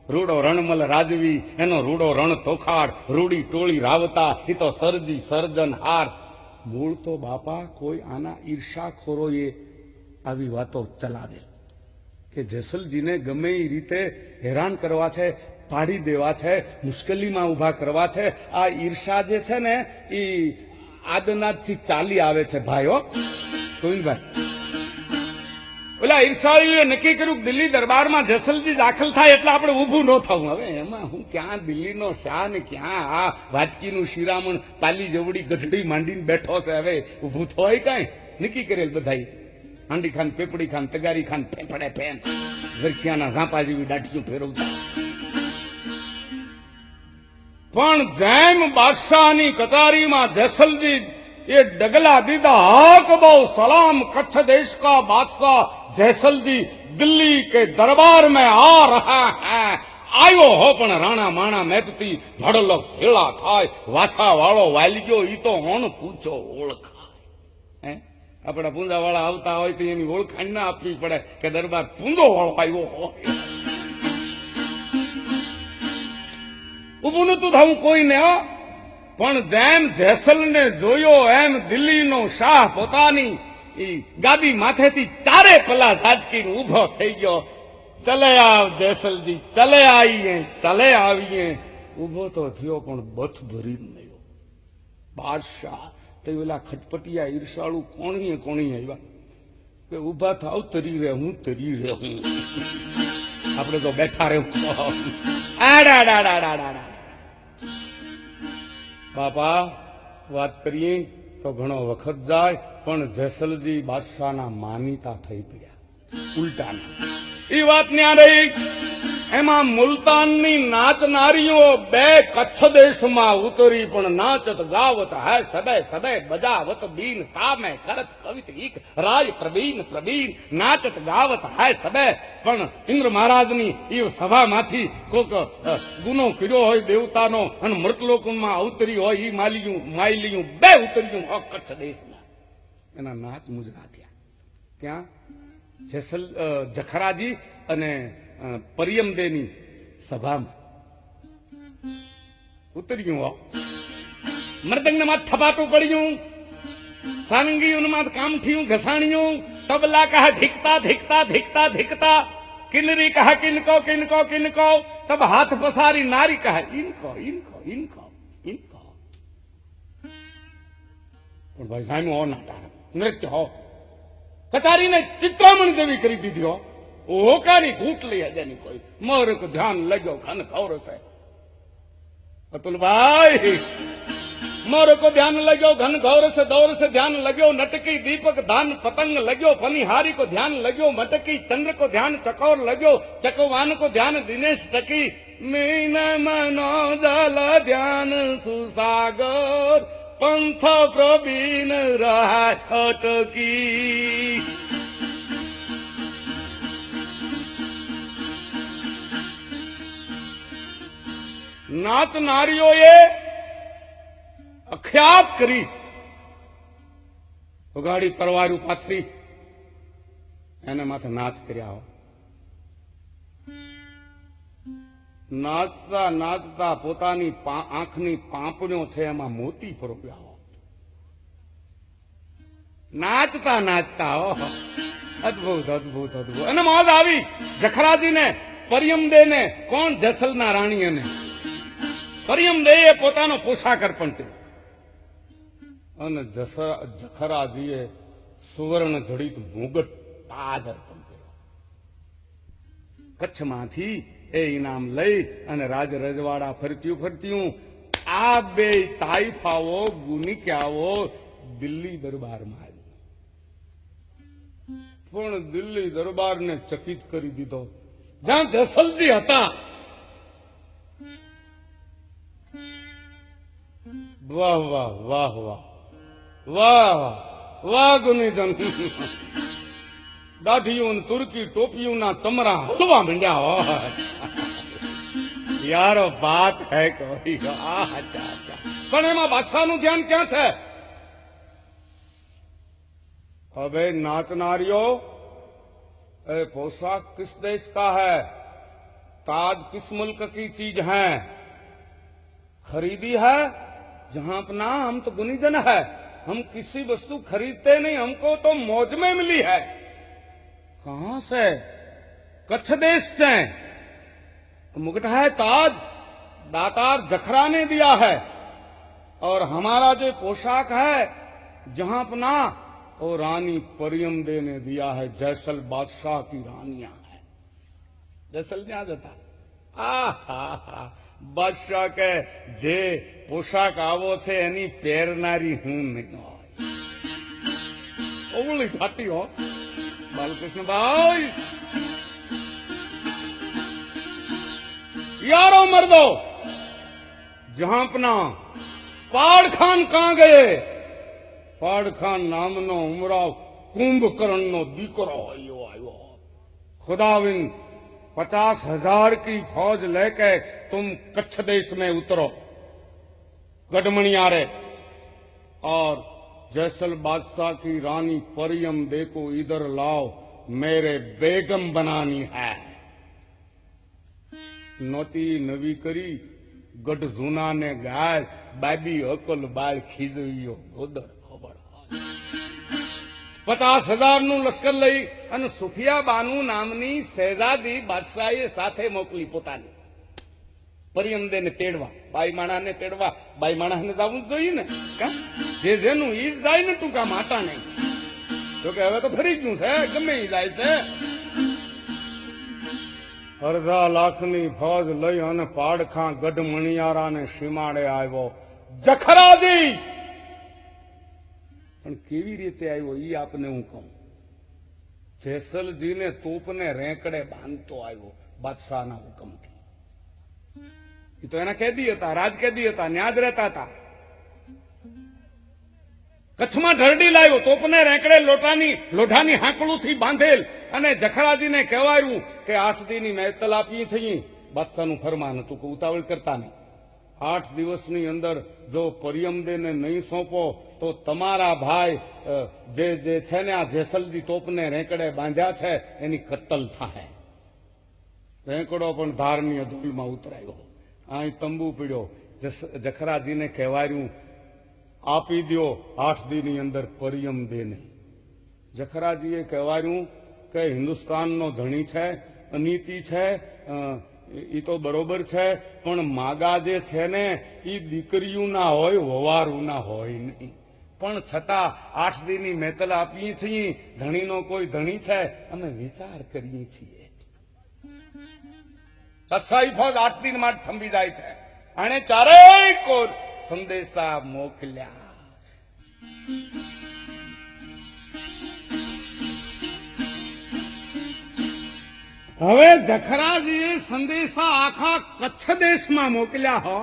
રૂડો રણમલ રાજવી, એનો રૂડો રણ તોખાડ, રૂડી ટોળી રાવતા, એ તો સરજી સર્જન હાર। મૂળ તો બાપા કોઈ આના ઈર્ષાખોરોએ આવી વાતો ચલાવે કે જેસલજીને ગમે એ રીતે હેરાન કરવા છે, પાડી દેવા છે, મુશ્કેલીમાં ઊભા કરવા છે। આ ઈર્ષા જે છે ને એ આદનાથથી ચાલી આવે છે ભાઈઓ। ગોવિંદભાઈ, ઓલા ઈર્ષાળીએ નક્કી કર્યું દિલ્હી દરબારમાં જેસલજી દાખલ થાય એટલે આપણે ઊભું ન થવું। હવે એમાં હું ક્યાં દિલ્હીનો શાહ ને ક્યાં આ વાટકીનું શિરામણ તાલી જવડી ગઢડી માંડીને બેઠો છે। હવે ઊભું થાય કાંઈ નક્કી કરેલ બધાએ। હાંડી ખાન, પેપડી ખાન, તગારી ખાન, ફેફડે ફેન, ઝરખિયાના ઝાંપા જેવી દાઢીઓ ફેરવતા। પણ જેમ બાદશાહની કચારીમાં જેસલજી ये डगला दीदा, हाक बो सलाम, कच्छ देश का बादशाह जैसलजी दिल्ली के दरबार में आ रहा है। आयो हो पण राणा माणा मेपती धड़लो भेला थाय। वासा वाळो वालग्यो ई तो होन पूछो ओळखाय। अपना पूंजा वाळा आवता होय तो एनी ओळखाण ना आपवी पड़े के दरबार पूंजो वाळो आयो हो। ઊભું નતું થવું કોઈને। પણ જેમ જેસલને જોયો એમ દિલ્હીનો શાહ પોતાની ગાદી માથેથી ચારે પલ્લા ઝાટકીને ઊભો થઈ ગયો। ચલે આવ જેસલજી, ચલે આવીએ, ચલે આવીએ। ઊભો તો થયો પણ બથ ભરી નયો। બાદશાહ તો ઓલા ખટપટિયા ઈર્ષાળુ કોણીએ આવ્યા કે ઊભા થાવ, તરી રહું તરી રહું। આપણે તો બેઠા રહું। આડા બાપા વાત કરીએ તો ઘણો વખત જાય, પણ જેસલજી બાદશાહના માનીતા થઈ પડ્યા ઉલટાના। એ વાત ન્યા રહી। એમાં મુલતાનની નાચનારીઓ બે કચ્છ દેશમાં ઉતરી, પણ નાચત ગાવત હે સદય સદય બજાવત બીન કામે કરત કવિત ઈક રાજ પ્રવીણ પ્રવીણ નાચત ગાવત હે સદય। પણ ઇન્દ્ર મહારાજની એ સભામાંથી કોક ગુનો કર્યો હોય દેવતાનો અને મૃતલોકમાં અવતરી હોય એ માયલિયું બે ઉતર્યું હો કચ્છ દેશના। એના નાચ મુજરા થયા। ક્યાં? જેસલ જખરાજી અને परियमदेनी सभा में उतरियूं हो। मृदंग मां थपाटू पड़ियूं, सारंगी उनमां कामठियूं घसाणियूं, तबला कहा धिकता धिकता धिकता धिकता, किन्नरी कहा किनको किनको किनको, तब हाथ पसारी नारी कहा इनको इनको इनको इनको। और भाई साहब हो नाटा नृत्य हो कचारी ने चित्रामण जेवी करी दीधी हो। ओकानी घूट ली है जानी कोई मोर को ध्यान लगो खन खौर से। अतुल भाई मोर को ध्यान लगो घन घौर से, दौर से ध्यान लगो नटकी दीपक दान पतंग लगो, फनिहारी को ध्यान लगो मटकी, चंद्र को ध्यान चकोर लगो, चकवान को ध्यान दिनेश टकी, मीन मनो जल ध्यान सुसागर, पंथ प्रवीण रहा अटकी। નાચનારીઓએ અખ્યાત કરી, ઉગાડી તરવારું પાથરી એને માથે નાચ કર્યા હો। નાચતા નાચતા પોતાની આંખની પાંપણ્યો છે એમાં મોતી પરોવ્યા હો। નાચતા નાચતા હો, અદભુત અદભુત અદભુત। અને મોજ આવી જખરાજીને, પરિયમદેને। કોણ? જેસલના રાણીને। પરિયમદેએ પોતાનો પોશાક અર્પણ કર્યો અને જખરાજીએ સુવર્ણ જડિત મુગટ તાજ અર્પણ કર્યો। કચ્છમાંથી એ ઇનામ લઈ અને રાજ રજવાડા ફરત્યું ફરત્યું આ બે તાઇફાઓ ગુનિક્યાઓ દિલ્હી દરબારમાં આવ્યું. પણ દિલ્હી દરબારને ચકિત કરી દીધો. જ્યાં જેસલજી હતા, વાહ વાહ વાહ વાહ વાહ વાહ ગુનીજન, દાઢીયું તુર્કી ટોપિયું ના તમરા હલવા માંડ્યા હોય. યારો બાત હૈ કોઈ. પણ એમાં બાદશાહનું ધ્યાન ક્યાં છે? अबे नाचनारियों, पोशाक किस देश का है, ताज किस मुल्क की चीज है, खरीदी है जहां अपना, हम तो गुनीजन है, हम किसी वस्तु खरीदते नहीं, हमको तो मौज में मिली है. कहां से? कच्छ देश से. मुकुट है ताज, दातार जखरा ने दिया है, और हमारा जो पोशाक है जहां अपना, और रानी परियमदे ने दिया है. जैसल बादशाह की रानियां है. जैसल न्याज था. बादशाह के जे पोशाक आवो छे एनी પહેરનારી હું નહીં હોય. ઓવળી ફાટી હો બાલકૃષ્ણ ભાઈ. यारो मर्दो, जहां अपना पाड़ खान कहां गए? पाड़ खान नामनो उमराव कुंभकर्ण नो दीकरो आयो. खुदाविंद 50,000 की फौज लेके तुम कच्छ देश में उतरो गढ़मणियारे, और जैसल बादशाह की रानी परियम दे को इधर लाओ, मेरे बेगम बनानी है. नोती नवी करी गढ़ जूना ने गाय, बाबी अकल बाल खीजवियो गोदर. 50,000 નું લશ્કર લઈ અને સુફિયા બાનુ નામની શહેજાદી બાદશાહે સાથે મોકલી પોતાની પરિયમદેને તેડવા. બાઈ માણાને તેડવા, બાઈ માણાને જવું જ જોઈએ ને. જે જેનું ઈ જ જાય ને, ટૂંકા માતા નહીં. તો કે હવે તો ફરી ગયું છે, ગમે ઈ જાય છે. અડધા લાખની ફૌજ લઈ અને પાડખા ગઢ મણિયારાને સીમાડે આવ્યો જખરાજી. પણ કેવી રીતે આવ્યો ઈ આપને હું કહું. જેસલજીને તોપને રેંકડે બાંધતો આવ્યો બાદશાહના હુકમથી. એ તો એના કેદી હતા, રાજકેદી હતા, ન્યા જ રહેતા હતા. કચ્છમાં ઢરડી લાવ્યો, તોપને રેંકડે લોઢાની હાંકળુથી બાંધેલ, અને જખરાજીને કહેવાયું કે 8 દીની મહેતલ આપી છીએ. બાદશાહનું ફરમાન હતું કે ઉતાવળ કરતા નહીં. 8 દિવસની અંદર જો પરિયમદેને નહીં સોંપો તો તમારા ભાઈ જે છે ને આ જેસલજી તોપને રેંકડે બાંધ્યા છે એની કત્તલ થાય. રેંકડો પણ ધારની અધૂલમાં ઉતરાયો. અહીં તંબુ પીડ્યો. જખરાજીને કહેવાયું આપી દો 8 દીની અંદર પરિયમદેને. જખરાજીએ કહેવાયું કે હિન્દુસ્તાનનો ધણી છે, અનીતિ છે, ઈ તો બરોબર છે, પણ માગા જે છે ને ઈ દીકરીયું ના હોય, વવારું ના હોય નહીં. પણ છતાં 8 દીની મહેતલ આપીએ છીએ. ધણીનો કોઈ ધણી છે, અમે વિચાર કરીએ છીએ. કસાઈ ફોજ 8 દિન માટે થંભી જાય છે. આને ચારેય કોર સંદેશા મોકલ્યા. હવે જખરાજીએ સંદેશા આખા કચ્છ દેશમાં મોકલ્યા હો.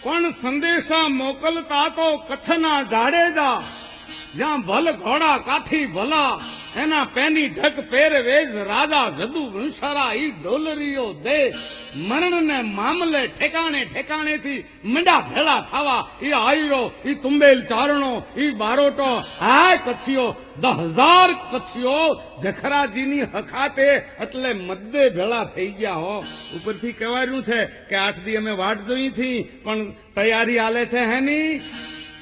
પણ સંદેશા મોકલતા તો કચ્છના જાડેજા, જ્યાં ભલ ઘોડા કાઠી ભલા, એના પેની ઢક પહેરવેજ રાજા જદુ વંશારા. ઈ ડોલરીઓ દેશ મરણને મામલે ઠેકાણે ઠેકાણેથી મંડા ભેળા થવા. ઈ આયરો, ઈ તુંબેલ ચારણો, ઈ બારોટો, હાય કચ્છીઓ 10,000 કચ્છીઓ જખરાજીની હખાતે એટલે મદ્દે ભેળા થઈ ગયા હો. ઉપરથી કહેવાયું છે કે 8 દી અમે વાટ જોઈ છી, પણ તૈયારી હાલે છે હેની.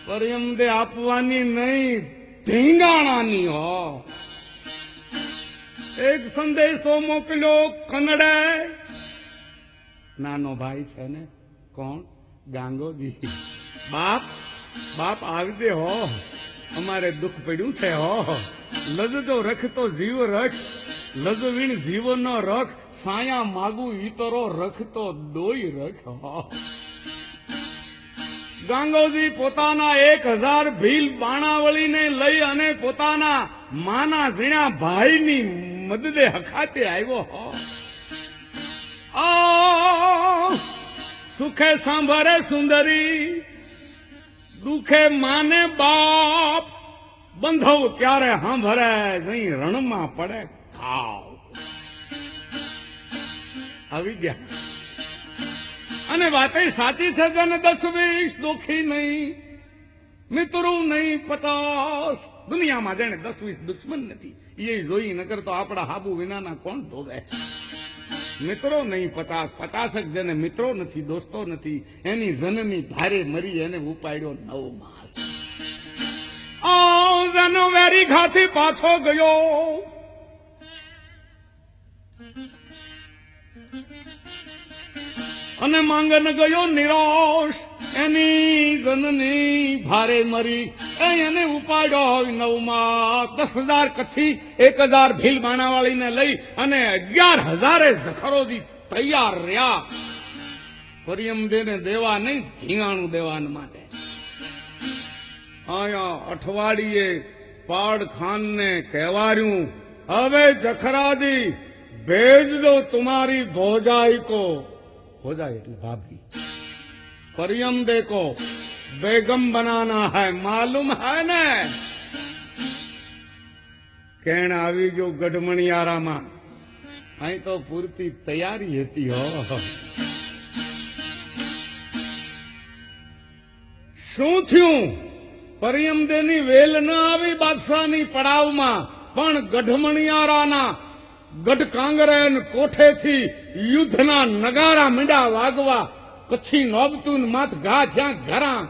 પરિયમદે આપવાની નહીં, ધીંગાણાની હો. એક સંદેશો મોકલ્યો કનડે. નાનો ભાઈ છે ને, કોણ? ગાંગોજી. બાપ આવી દે હો, અમારે દુઃખ પડ્યું છે હો. લજજો રખ તો જીવ રખ. લજવીણ જીવનો રખ સાયા માગુ ઈતરો રખ તો દોઈ રખ. ગાંગોજી પોતાના 1000 ભીલ બાણાવળીને લઈ અને પોતાના માના ઝીણા ભાઈની મદદે હખાતે આવ્યો. સુખે સાંભળે સુંદરી, દુખે માને બાપ, બંધવ ક્યારે સાંભળે જઈ રણમાં પડે ખાવ. આવી ગયા અને વાતે સાચી છે. જન 10-20 દુખી નહીં, મિત્રો નહીં 50. દુનિયામાં જેને 10-20 દુશ્મન નથી એ જોઈ, નકર તો આપણા હાબુ વિનાના કોણ ધોવે. મિત્રો નહીં 50 જેને મિત્રો નથી, દોસ્તો નથી, એની જનની ભારે મરી એને ઉપાડ્યો 9 માસ. જનો વેરી ખાથી પાછો ગયો, અને માંગન ગયો નિરાશ, એની જનની ભારે મરી એને ઉપાડ્યો 9 માં. 10,000 કચ્છી 1,000 ભીલ બાણાવાળીને લઈ અને 11,000 જખરોજી તૈયાર રહ્યા પરિયમદેને દેવા નહીં, ધીંગાણું દેવાન માટે. આયા અઠવાડિયે પાડખાન ને કહેવાર્યું, હવે જખરાજી भेज दो तुम्हारी भौजाई को. भौजाई એટલે ભાભી. परियम देखो बेगम बनाना है, मालूम है ने. कहण આવી ગયો ગઢમણિયારામાં. અહીં તો પૂરતી તૈયારી હતી હો. શું થયું? પરિયમદેની વેલ ન આવી બાદશાહની પડાવમાં, પણ ગઢમણિયારાના ગઢ કાંગરેન કોઠેથી યુદ્ધના નગારા મીંડા વાગવા. કચ્છી નોબતું માથ ઘા થયા ઘરા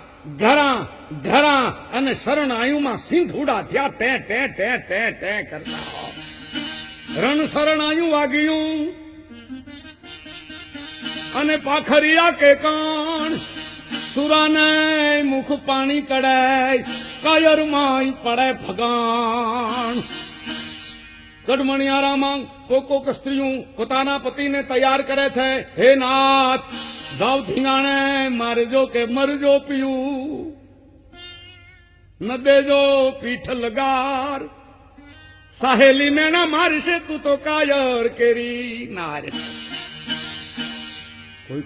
ઘરા ઘરા, અને શરણ આયુમાં સિંધુડા થયા ટે ટે ટે ટે ટે કરતા. રણ શરણ આયુ વાગ્યું અને પાખરિયા કે કાન. સુરાને મુખ પાણી કડાય, કાયરમાં પડે ભગાણ. ગઢમણિયારામાં કોક સ્ત્રીઓ પોતાના પતિને તૈયાર કરે છે. હે નાથ, જાવ ધીંગાણે મારજો કે મરજો પીયું, ન દેજો પીઠ લગાર. સાહેલી મેણા મારશે તું તો કાયર કેરી નાર.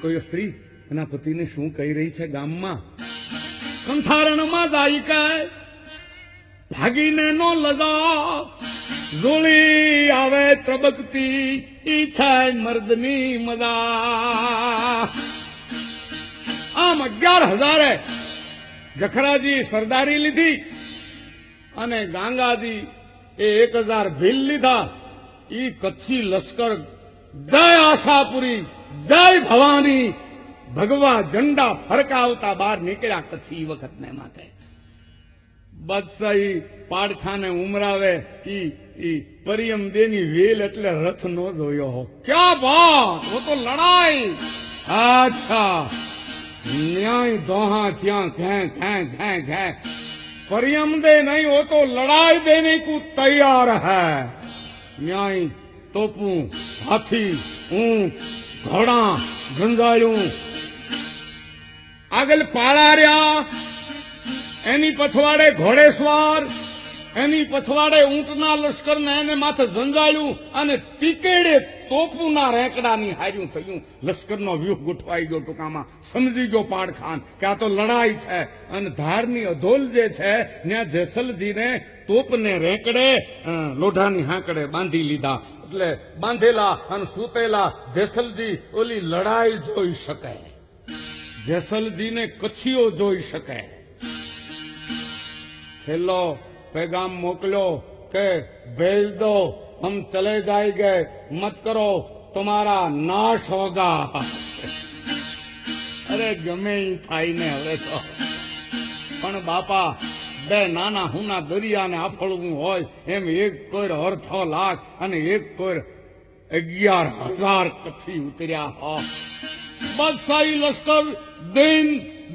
કોઈ સ્ત્રી એના પતિને શું કહી રહી છે ગામમાં? કંથારણમાં જાય કે ભાગીને નો લજા, જોળી આવે ત્રબકતી ઈચ્છા મર્દની મદા. આમ 11,000 જખરાજી સરદારી લીધી અને ગાંગાજી એ 1,000 ભીલ લીધા. ઈ કચ્છી લશ્કર જય આશાપુરી, જય ભવાની ભગવા ઝંડા ફરકાવતા બહાર નીકળ્યા કચ્છી વખતને માટે. બાદશાહી પાડખાને ઉમરાવે. ઈ પરિયમદેની વેલ એટલે રથ નો જોયો હો. ક્યાં બાત, वो तो लड़ाई. अच्छा, न्याय दोहा थ्या घे घे घे घे. परियमदे नहीं, वो तो लड़ाई देने को तैयार है. न्याय तोपूं, हाथी, ऊंट, घोड़ा, गंगाळूं. આગળ પાળા રહ્યા, એની પછવાડે ઘોડેસવાર, એની પછવાડે ઊંટના લશ્કરને એને માથે ઝંઝાળ્યું અને તીકેડે તોપુના રેકડાની હાર્યું થયું. લશ્કરનો વ્યૂહ ગોઠવાઈ ગયો. ટૂંકામાં સમજી ગયો પાડખાન કે આ તો લડાઈ છે. અને ધારની અધોલ જે છે ત્યાં જેસલજીને તોપને રેકડે લોઢાની હાંકડે બાંધી લીધા. એટલે બાંધેલા અને સૂતેલા જેસલજી ઓલી લડાઈ જોઈ શકે, જેસલજીને કચ્છીઓ જોઈ શકે. છેલ્લો पैगाम मोकलो के भेज दो, हम चले जाएंगे, मत करो तुम्हारा नाश होगा. अरे गमे ही थाई ने હવે તો પણ બાપા બે નાના હુના દરિયાને આફળવું હોય એમ એક કોર અડધો લાખ અને એક કોર 11,000 કચ્છી ઉતર્યા હો. બાદશાહી લશ્કર દિન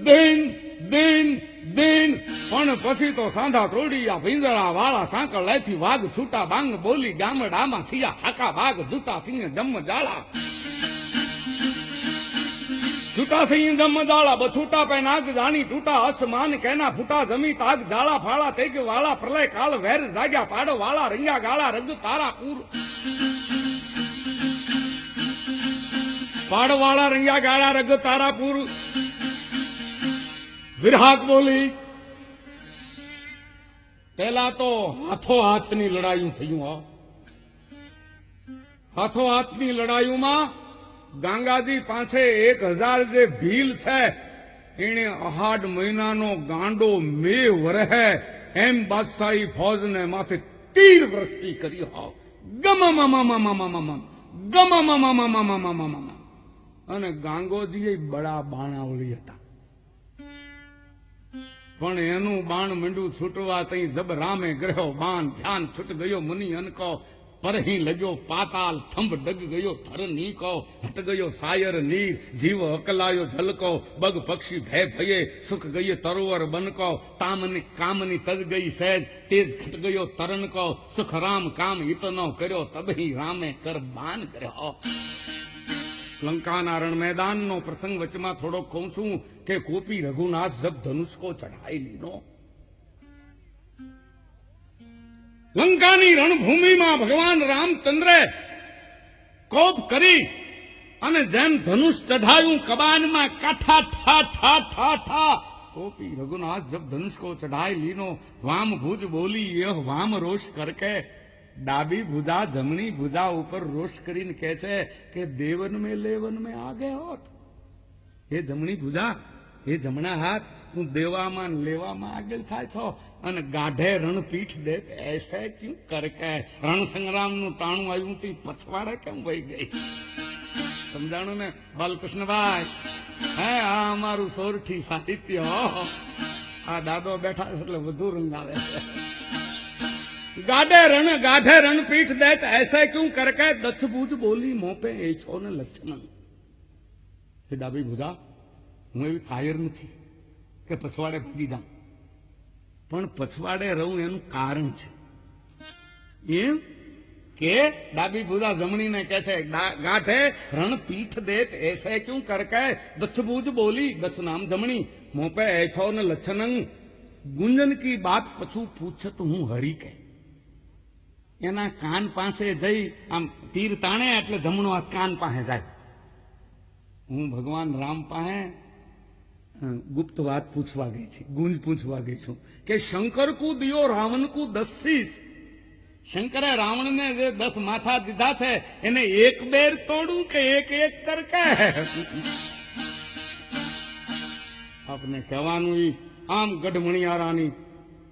દિન દિન દિન પણ પછી તો સાંધા તોડિયા પિંજરા વાળા સાંકળ લેથી વાઘ છૂટા બાંગ બોલી ગામડામાં થયા હાકા વાઘ જૂટા સિંહ જમ જાળા જૂટા સિંહ જમ જાળા બછૂટા પે નાગ જાણી તૂટા આસમાન કેના ફૂટા જમી તાગ જાળા ફાળા તેગ વાળા પ્રલય કાળ વેર જાગ્યા પાડો વાળા રંગ્યા ગાળા રગ તારા પૂર પાડવાળા રંગ્યા ગાળા રગ તારાપુર વિરહાક બોલી પેલા તો હાથો હાથની લડાઈ થયું હાથો હાથની લડાઈમાં ગંગાજી પાસે 1000 જે ભીલ છે એને અહાડ મહિનાનો ગાંડો મે વરહે એમ બાદશાહી ફૌજને માથે તીર વૃષ્ટિ કરી ગમ અને ગાંગોજી બડા બાણાવળી હતા પણ એનું બાણ મીંડું છૂટવા તઈ જબ રામે ગ્રહો બાણ ધ્યાન છૂટ ગયો મુનિ અનકો પરહી લગ્યો પાતાલ થંભ ડગ ગયો થર નીકો હટ ગયો સાયર નીર જીવ અકલાયો ઝલકો બગ પક્ષી ભય ભયે સુખ ગયે તરોવર બનકો તામની કામની તજ ગઈ સહેજ તેજ ખટ ગયો તરનકો સુખ રામ કામ હિતનો કર્યો તબહી રામે કર બાન કર્યો લંકાના રણ મેદાનનો પ્રસંગ વચમાં થોડો કહું છું કે કોપી રઘુનાથ જબ ધનુષ કો ચઢાઈ લીધો લંકાની રણભૂમિમાં ભગવાન રામચંદ્રે કોપ કરી અને જેમ ધનુષ ચઢાયું કબાનમાં કાઠા ઠા ઠા ઠા ઠા કોપી રઘુનાથ જબ ધનુષ કો ચઢાઈ લીનો વામ ભુજ બોલી યહ વામ રોષ કરકે ડાબી ભુજા જમણી ભુજા ઉપર રોષ કરીને કહે છે કે દેવન મેં લેવન મેં આગે હોત એ જમણી ભુજા એ જમણા હાથ તું દેવામાં લેવામાં આગળ થાય છો અને ગાઢે રણપીઠ દે એસે ક્યું કરકે રણ સંગ્રામનું ટાણું આવ્યું તે પછવાડે કેમ વહી ગઈ સમજાણું ને બાલકૃષ્ણભાઈ હે આ અમારું સોરઠી સાહિત્ય આ દાદો બેઠા છે એટલે વધુ રંગ આવે છે गाढ़े रण पीठ देत ऐसे क्यों करके दक्ष बूझ बोली मों पे ए छो ने लक्षण हे डाबी भुजा હું એવી કાયર નથી કે પછવાડે ભાગી જાઉં પણ પછવાડે રહું એનું કારણ છે એમ કે ડાબી ભુજા જમણીને કહે છે ગાઢે રણ પીઠ દેત ऐसे क्यों करके दक्ष बूझ बोली दक्ष नाम जमणी मों पे ए छो ने लक्षण गुंजन की बात पछू पूछत હું હરી કે એના કાન પાસે જઈ આમ તીર તાણે એટલે જમણો હાથ કાન પાસે જાય હું ભગવાન રામ પાસે ગુપ્ત વાત પૂછવા ગઈ છું ગુંજ પૂછવા ગઈ છું કે શંકર કુ દિયો રાવણ કુ 10 શીશ શંકરે રાવણને જે 10 માથા દીધા છે એને એક બેર તોડું કે એક એક કરકે આપને કહેવાનું આમ ગઢમણિયારાની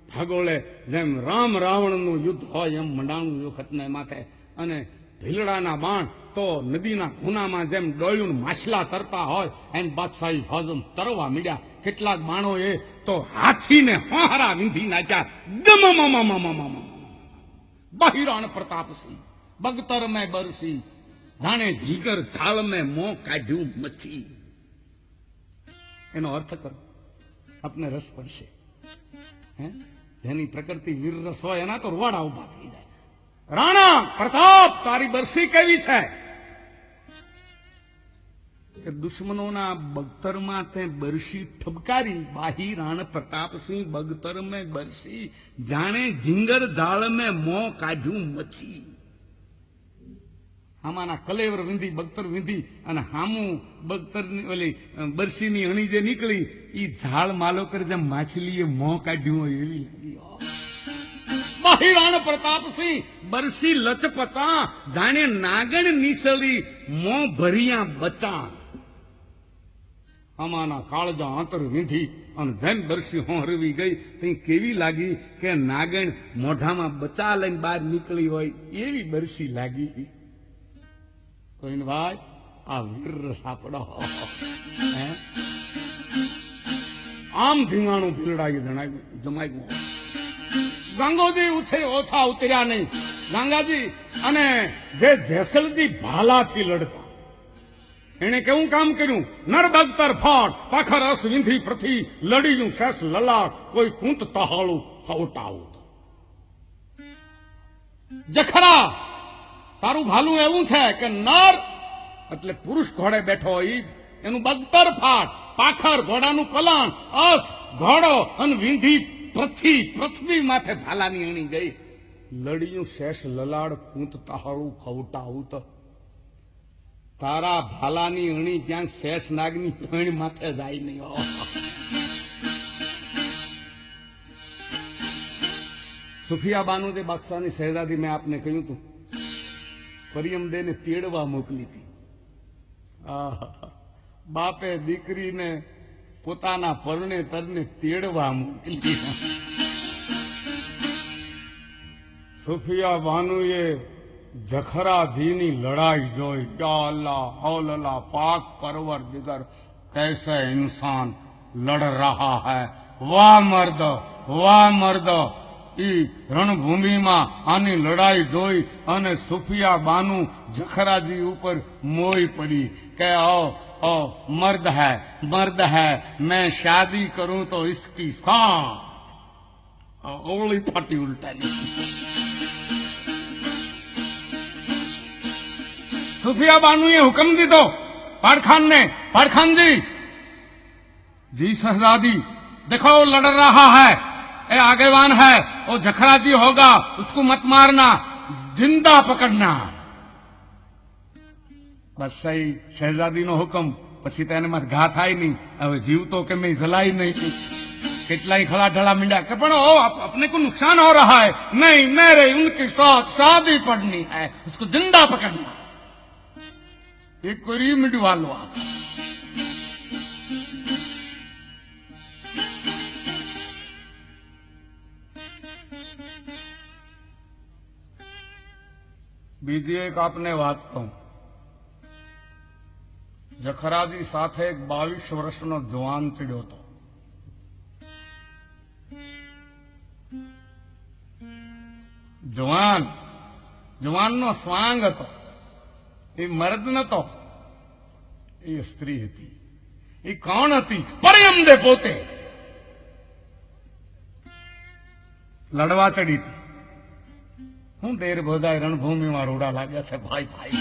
ભાગોળે જેમ રામ રાવણનું યુદ્ધ હોય એમ મંડાણું વખતને માથે અને ભીલડાના બાણ તો નદીના ખૂણામાં જેમ ડોળ્યું માછલા તરતા હોય એમ બાદશાહી ફૌજમ તરવા મીડ્યા કેટલાક બાણો એ તો હાથીને હોહારા વીંધી નાખ્યા ગમ બહિરાણ પ્રતાપસિંહ બગતર મેં બરસી જાણે જીગર ઝાળ મેં મોં કાઢ્યું મચ્છી એનો અર્થ કરો આપને રસ પડશે હે જેની પ્રકૃતિ વીર રસ હોય એના તો રૂવાડા ઉભા થઈ જાય રાણા પ્રતાપ તારી બરસી કેવી છે કે દુશ્મનોના બગતરમાં તે બરસી ઠબકારી બાહી રાણ પ્રતાપસિંહ બગતર મેં બરસી જાણે જીંગર ઝાળ મેં મોં કાઢ્યું મચ્છી આમાંના કલેવર વિંધી બગતર વિંધી અને હામું બગતરની ઓલી બરસીની અણી જે નીકળી ઈ ઝાડ માલો કરી જેમ માછલીએ મોં કાઢ્યું હોય એવી લાગી બહિરાણ પ્રતાપસિંહ બરસી લચપચા જાણે નાગણ નીસળી મોં ભરિયા બચા આમાંના કાળજા આંતર વિંધી અને જેમ બરસી હોહરવી ગઈ તઈ કેવી લાગી કે નાગણ મોઢામાં બચા લઈને બહાર નીકળી હોય એવી બરસી લાગી કોઈને ભાઈ આ વીર સાપડો આમ ધીંગાણું ભીલડાએ જમાવ્યું ગંગોજી ઉછે ઓછા ઉતર્યા નહીં ગંગાજી અને જે જેસલજી ભાલાથી લડતા એને કેવું કામ કર્યું? નર બગતર ફાટ પાખર અસ વિંધી પ્રથી લડીયું શેષ લલાટ કોઈ કુંત તહાળું હવટાવું. જખરા તારું ભાલું એવું છે કે નર એટલે પુરુષ ઘોડે બેઠો હોય, એનું બગતર ફાટ, પાખર ઘોડાનું પલાણ, અસ ઘોડો અને વિંધી પૃથ્વી માથે ભાલાની અણી ગઈ. લડિયું શેષ લલાડ કુંત તહાળું ખવટાવું. તો તારા ભાલાની અણી ક્યાંક શેષ નાગની ફણ માથે જાય નહીં. સુફિયા બાનુ જે બાદશાહની શહેજાદી મેં આપને કહ્યું હતું, પરિયમદે ને તેડવા મોકલી હતી. બાપે દીકરીને પોતાના પરણે તરને તેડવા મોકલી. સુફિયા બાનુએ જખરાજીની લડાઈ જોઈ. યા અલ્લાહ હૌલલ્લાહ પાક પરવર દિગર कैसे इंसान लड़ रहा है. वाह मर्द वाह मर्द. ઈ રણભૂમિમાં આની લડાઈ જોઈ અને સુફિયા બાનુ જખરાજી ઉપર મોઈ પડી કે ओ मर्द है मैं शादी करूं तो इसकी साथ ओवली फाटी उल्टानी. सुफिया बानू ये हुक्म दीधो पाड़खान ने, पाड़खान जी शहजादी देखो लड़ रहा है, ये आगेवान है, वो जखराजी होगा, उसको मत मारना, जिंदा पकड़ना. बस सही शहजादी नो हुक्म. પછી તેને માં ઘા થાય નહીં. હવે જીવતો કે મેં જલાઈ નહીં. કેટલાય ખડા ઢળા મીંડા કે પણ अपने को नुकसान हो रहा है. नहीं मेरे उनके साथ शादी पड़नी है, उसको जिंदा पकड़ना. एक कोई मिटवा लो आप. બીજી એક આપને વાત કહું. જખરાજી સાથે એક 22 વર્ષનો જવાન ચડ્યો હતો. જવાનનો સ્વાંગ હતો. એ મર્દ નતો, એ સ્ત્રી હતી. એ કોણ હતી? પરિયમદે પોતે. લડવા ચડી હતી. હું દેર ભોજાય રણભૂમિમાં રોડા લાગ્યા છે. ભાઈ ભાઈ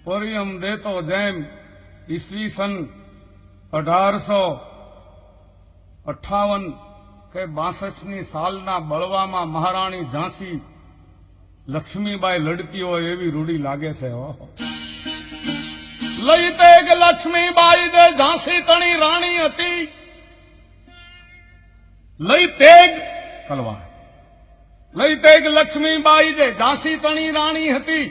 પરિયમદે તો જેમ ઈસવીસન 1858 કે 62ની સાલના બળવામાં મહારાણી ઝાંસી લક્ષ્મીબાઈ લડતી હોય એવી રૂડી લાગે છે. લઈ તેગ લક્ષ્મીબાઈ જે ઝાંસી તણી રાણી હતી. લઈ તેગ તલવાર. લઈ તેગ લક્ષ્મીબાઈ જે ઝાંસી તણી રાણી હતી.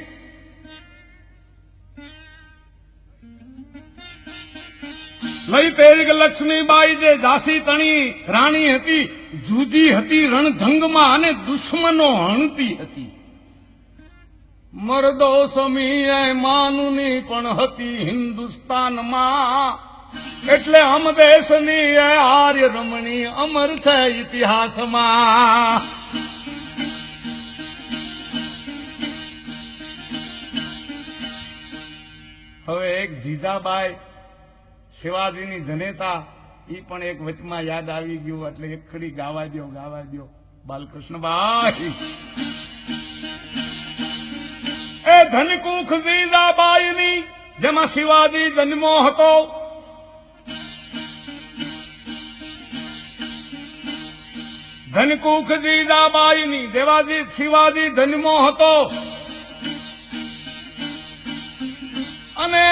લઈ તેગ લક્ષ્મીબાઈ જે ઝાંસી તણી રાણી હતી. જૂજી હતી રણજંગમાં અને દુશ્મનો હણતી હતી. મરદો સમી માનુની પણ હતી હિન્દુસ્તાનમાં. એટલે અમ દેશની આર્ય રમણી અમર છે ઇતિહાસમાં. હવે એક જીજાબાઈ શિવાજીની જનેતા, ઈ પણ એક વચમાં યાદ આવી ગયું એટલે એક ખડી ગાવા દો બાલકૃષ્ણભાઈ. એ ધનકુખ જીજાબાઈની જેમાં શિવાજી જન્મો હતો. ધનકુખ જીજાબાઈની જેવાજી શિવાજી જન્મો હતો. અને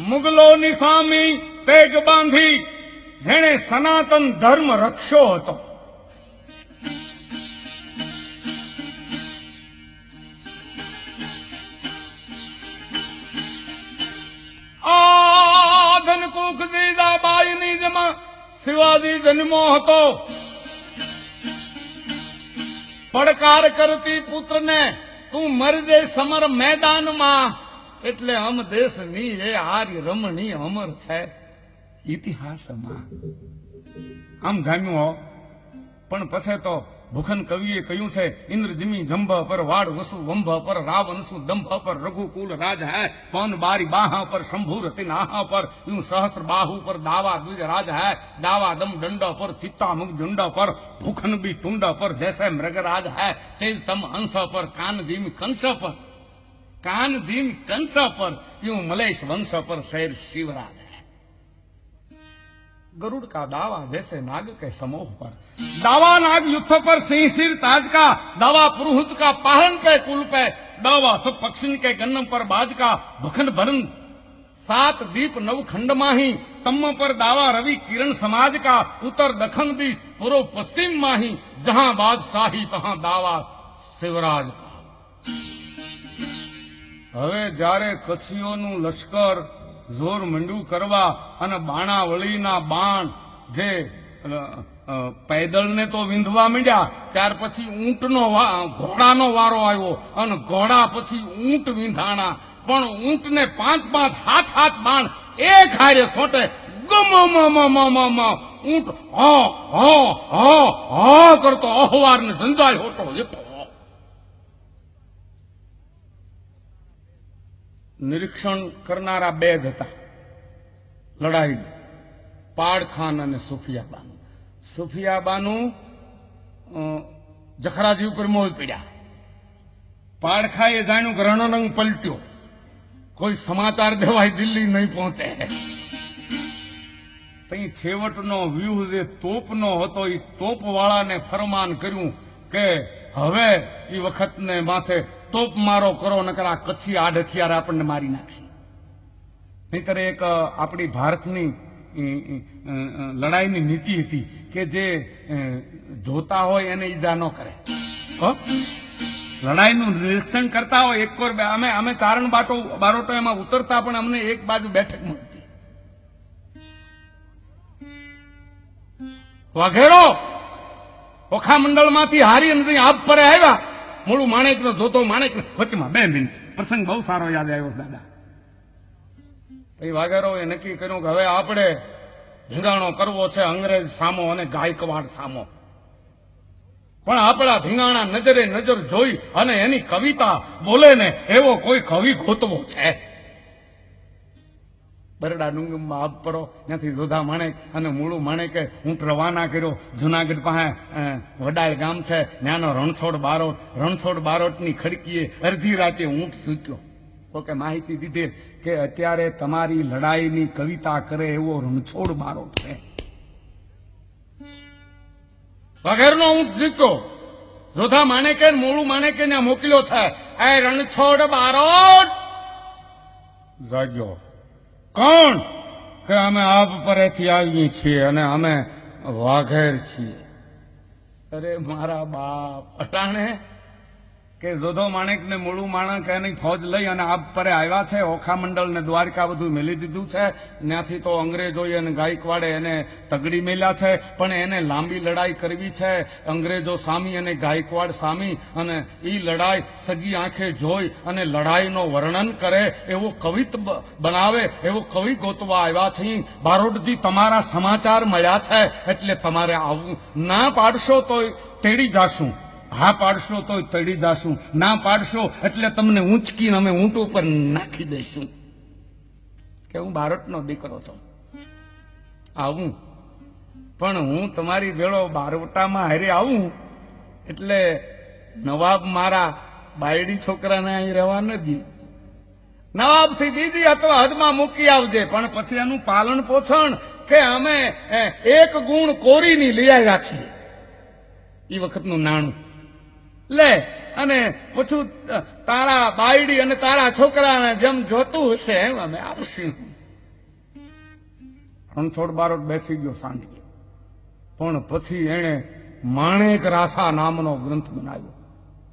મુગલોની સામે તેગ બાંધી જેણે સનાતન ધર્મ રક્ષો હતો. આ ધનકુખ જીજાબાઈની જેમાં શિવાજી જન્મો હતો. પડકાર કરતી પુત્રને તું મરજે સમર મેદાનમાં. એટલે અમ દેશની એ આર્ય રમણી અમર છે ઇતિહાસમાં. આમ જામ્યું હો પણ પછી તો ભૂખન કવિએ કહ્યું છે, ઇન્દ્ર જમી જંભ પર વાડ વસુ વંભ પર રાવણ સુ દંભ પર રઘુકુલ રાજ હૈ પવન બારી બાહ પર શંભુ રતિન આહ પર यूं सहस्त्र बाहु पर दावा द्विज राज है दावा दम दंड पर चित्ता मुख झुंड पर भूखन भी टुंड पर जैसे मृगराज है तेज तम अंश पर कान धीम कंस पर कान धीम कंस पर यूं मलेश वंश पर शेर शिवराज है। गरुड़ का दावा जैसे नाग के समूह पर दावा नाग युद्ध पर सिंह सिर ताज का दावा पुरुहूत का पाहन पे कुल पे दावा सब पक्षिन के गन्नम पर बाज का भखन भरन सात दीप नव खंड माही तम पर दावा रवि किरण समाज का उत्तर दखन दिश पूर्व पश्चिम माही जहां बादशाही तहां दावा शिवराज का। હવે જ્યારે કચ્છીઓનું લશ્કર જોર મંડ્યું કરવા અને બાણાવળીના બાણ જે પૈદલને તો વિંધવા માંડ્યા, ત્યાર પછી ઊંટનો ઘોડાનો વારો આવ્યો અને ઘોડા પછી ઊંટ વિંધાણા, પણ ઊંટને 5-5 હાથ બાણ એક હારે છોટે ગમ ઊંટ હા કરતો અહવારને ઝંઝાય હોતો જેટલો નિરીક્ષણ કરનારા બે જ હતા લડાઈ, પાડખાન અને સુફિયાબાનું. સુફિયાબાનું જખરાજી ઉપર મોલ પડ્યા. પાડખાએ જાણ્યું કે રણરંગ પલટ્યો, કોઈ સમાચાર દેવાય દિલ્હી નહીં પહોંચે. તઈ છેવટનો વ્યૂહ જે તોપનો હતો એ તોપ વાળાને ફરમાન કર્યું કે હવે એ વખતને માથે તોપ મારો કરો, નકર આ કચ્છી આડ હથિયાર આપણને મારી નાખશે. નહીતર એક આપણી ભારતની લડાઈની નીતિ હતી કે જે જોતા હોય એને ઈજા ન કરે. લડાઈનું નિરીક્ષણ કરતા હોય એક કોર અમે ચારણ બારોટો એમાં ઉતરતા, પણ અમને એક બાજુ બેઠક મળતી. વઘેરો ઓખા મંડળમાંથી હારી અને આબ પરે આવ્યા. મૂળું માણેક નો જોતો માણેક વચમાં 2 મિનિટ પ્રસંગ બહુ સારો યાદ આવ્યો દાદા. પછી વાઘેરોએ નક્કી કર્યું કે હવે આપણે ધીંગાણો કરવો છે અંગ્રેજ સામો અને ગાયકવાડ સામો, પણ આપણા ધીંગાણા નજરે નજર જોઈ અને એની કવિતા બોલે ને એવો કોઈ કવિ ગોતવો છે. બરડા ડુંગરમાં આબ પડો, ત્યાંથી જોધા માણેક અને મૂળું માણેકે ઊંટ રવાના કર્યો. જુનાગઢ પાસે વડાળ ગામ છે, ત્યાંનો રણછોડ બારોટની ખડકીએ અડધી રાતે ઊંટ સૂક્યો. તો કે માહિતી દીધી કે અત્યારે તમારી લડાઈની કવિતા કરે એવો રણછોડ બારોટ છે. વગેરેનો ઊંટ સૂક્યો. જોધા માણેકે મૂળું માણેકે ત્યાં મોકલ્યો છે. એ રણછોડ બારોટ જાગ્યો. કોણ? કે અમે આબ પરેથી આવીએ છીએ અને અમે વાઘેર છીએ. અરે મારા બાપ, અટાણે કે જોધો માણેક ને મૂળું માણક એની ફોજ લઈ અને આબ પરે આવ્યા છે. ઓખા મંડળ ને દ્વારકા બધું મેલી દીધું છે. ત્યાંથી તો અંગ્રેજોએ અને ગાયકવાડે એને તગડી મેલ્યા છે, પણ એને લાંબી લડાઈ કરવી છે અંગ્રેજો સામી અને ગાયકવાડ સામી. અને એ લડાઈ સગી આંખે જોઈ અને લડાઈનો વર્ણન કરે એવો કવિત બનાવે એવો કવિ ગોતવા આવ્યા છે. બારોટજી તમારા સમાચાર મળ્યા છે એટલે તમારે આવવું. ના પાડશો તો તેડી જાશું, હા પાડશો તો તળી જાશું, ના પાડશો એટલે તમને ઊંચકીને અમે ઊંટ ઉપર નાખી દઈશું. કે હું બારોટનો દીકરો છું, આવું, પણ હું તમારી વેળો બારોટામાં હારે આવું એટલે નવાબ મારા બાયડી છોકરાને અહીં રહેવા ન દે. નવાબ થી બીજી અથવા હદમાં મૂકી આવજે, પણ પછી એનું પાલન પોષણ કે અમે 1 ગુણ કોરીની લઈ આવ્યા છીએ. એ વખતનું નાણું લે અને પછી તારા બાયડી અને તારા છોકરાને જેમ જોતું હશે એમ અમે આપશું. રણછોડ બારોટ બેસી ગયો સાંજે, પણ પછી એણે માણેક રાસા નામનો ગ્રંથ બનાવ્યો.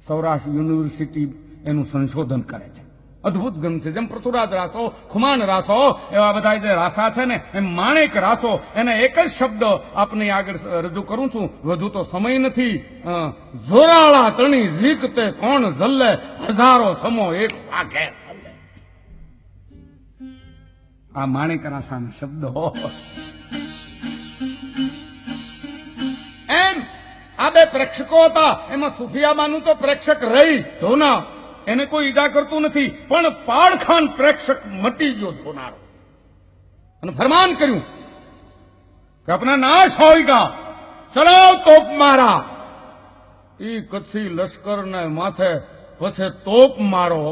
સૌરાષ્ટ્ર યુનિવર્સિટી એનું સંશોધન કરે છે. અદભુત ગ્રંથ છે. જેમ પૃથુરાજ રાસો, ખુમાન રાસો, એવા બધા જે રાસા છે ને એમ માણેક રાસો. એને એક જ શબ્દ આપને આગળ રજૂ કરું છું, વધુ તો સમય નથી. જોરાળા તણી ઝીકતે કોણ ઝલ્લે, હજારો સમો એક વાઘે હલ્લે. આ માણેક રાસાના શબ્દો. એમ બે પ્રેક્ષકો હતા, એમાં સુફિયાબાનું તો પ્રેક્ષક રહી ધોના, એને કોઈ ઈજા કરતું નથી, પણ પાડખાન પ્રેક્ષક મટી ગયો ધોનારો અને ફરમાન કર્યું કે अपना नाश होगा, ચલાવ તોપ મારા. ઈ કચ્છી લશ્કર ને માથે પછી તોપ મારો.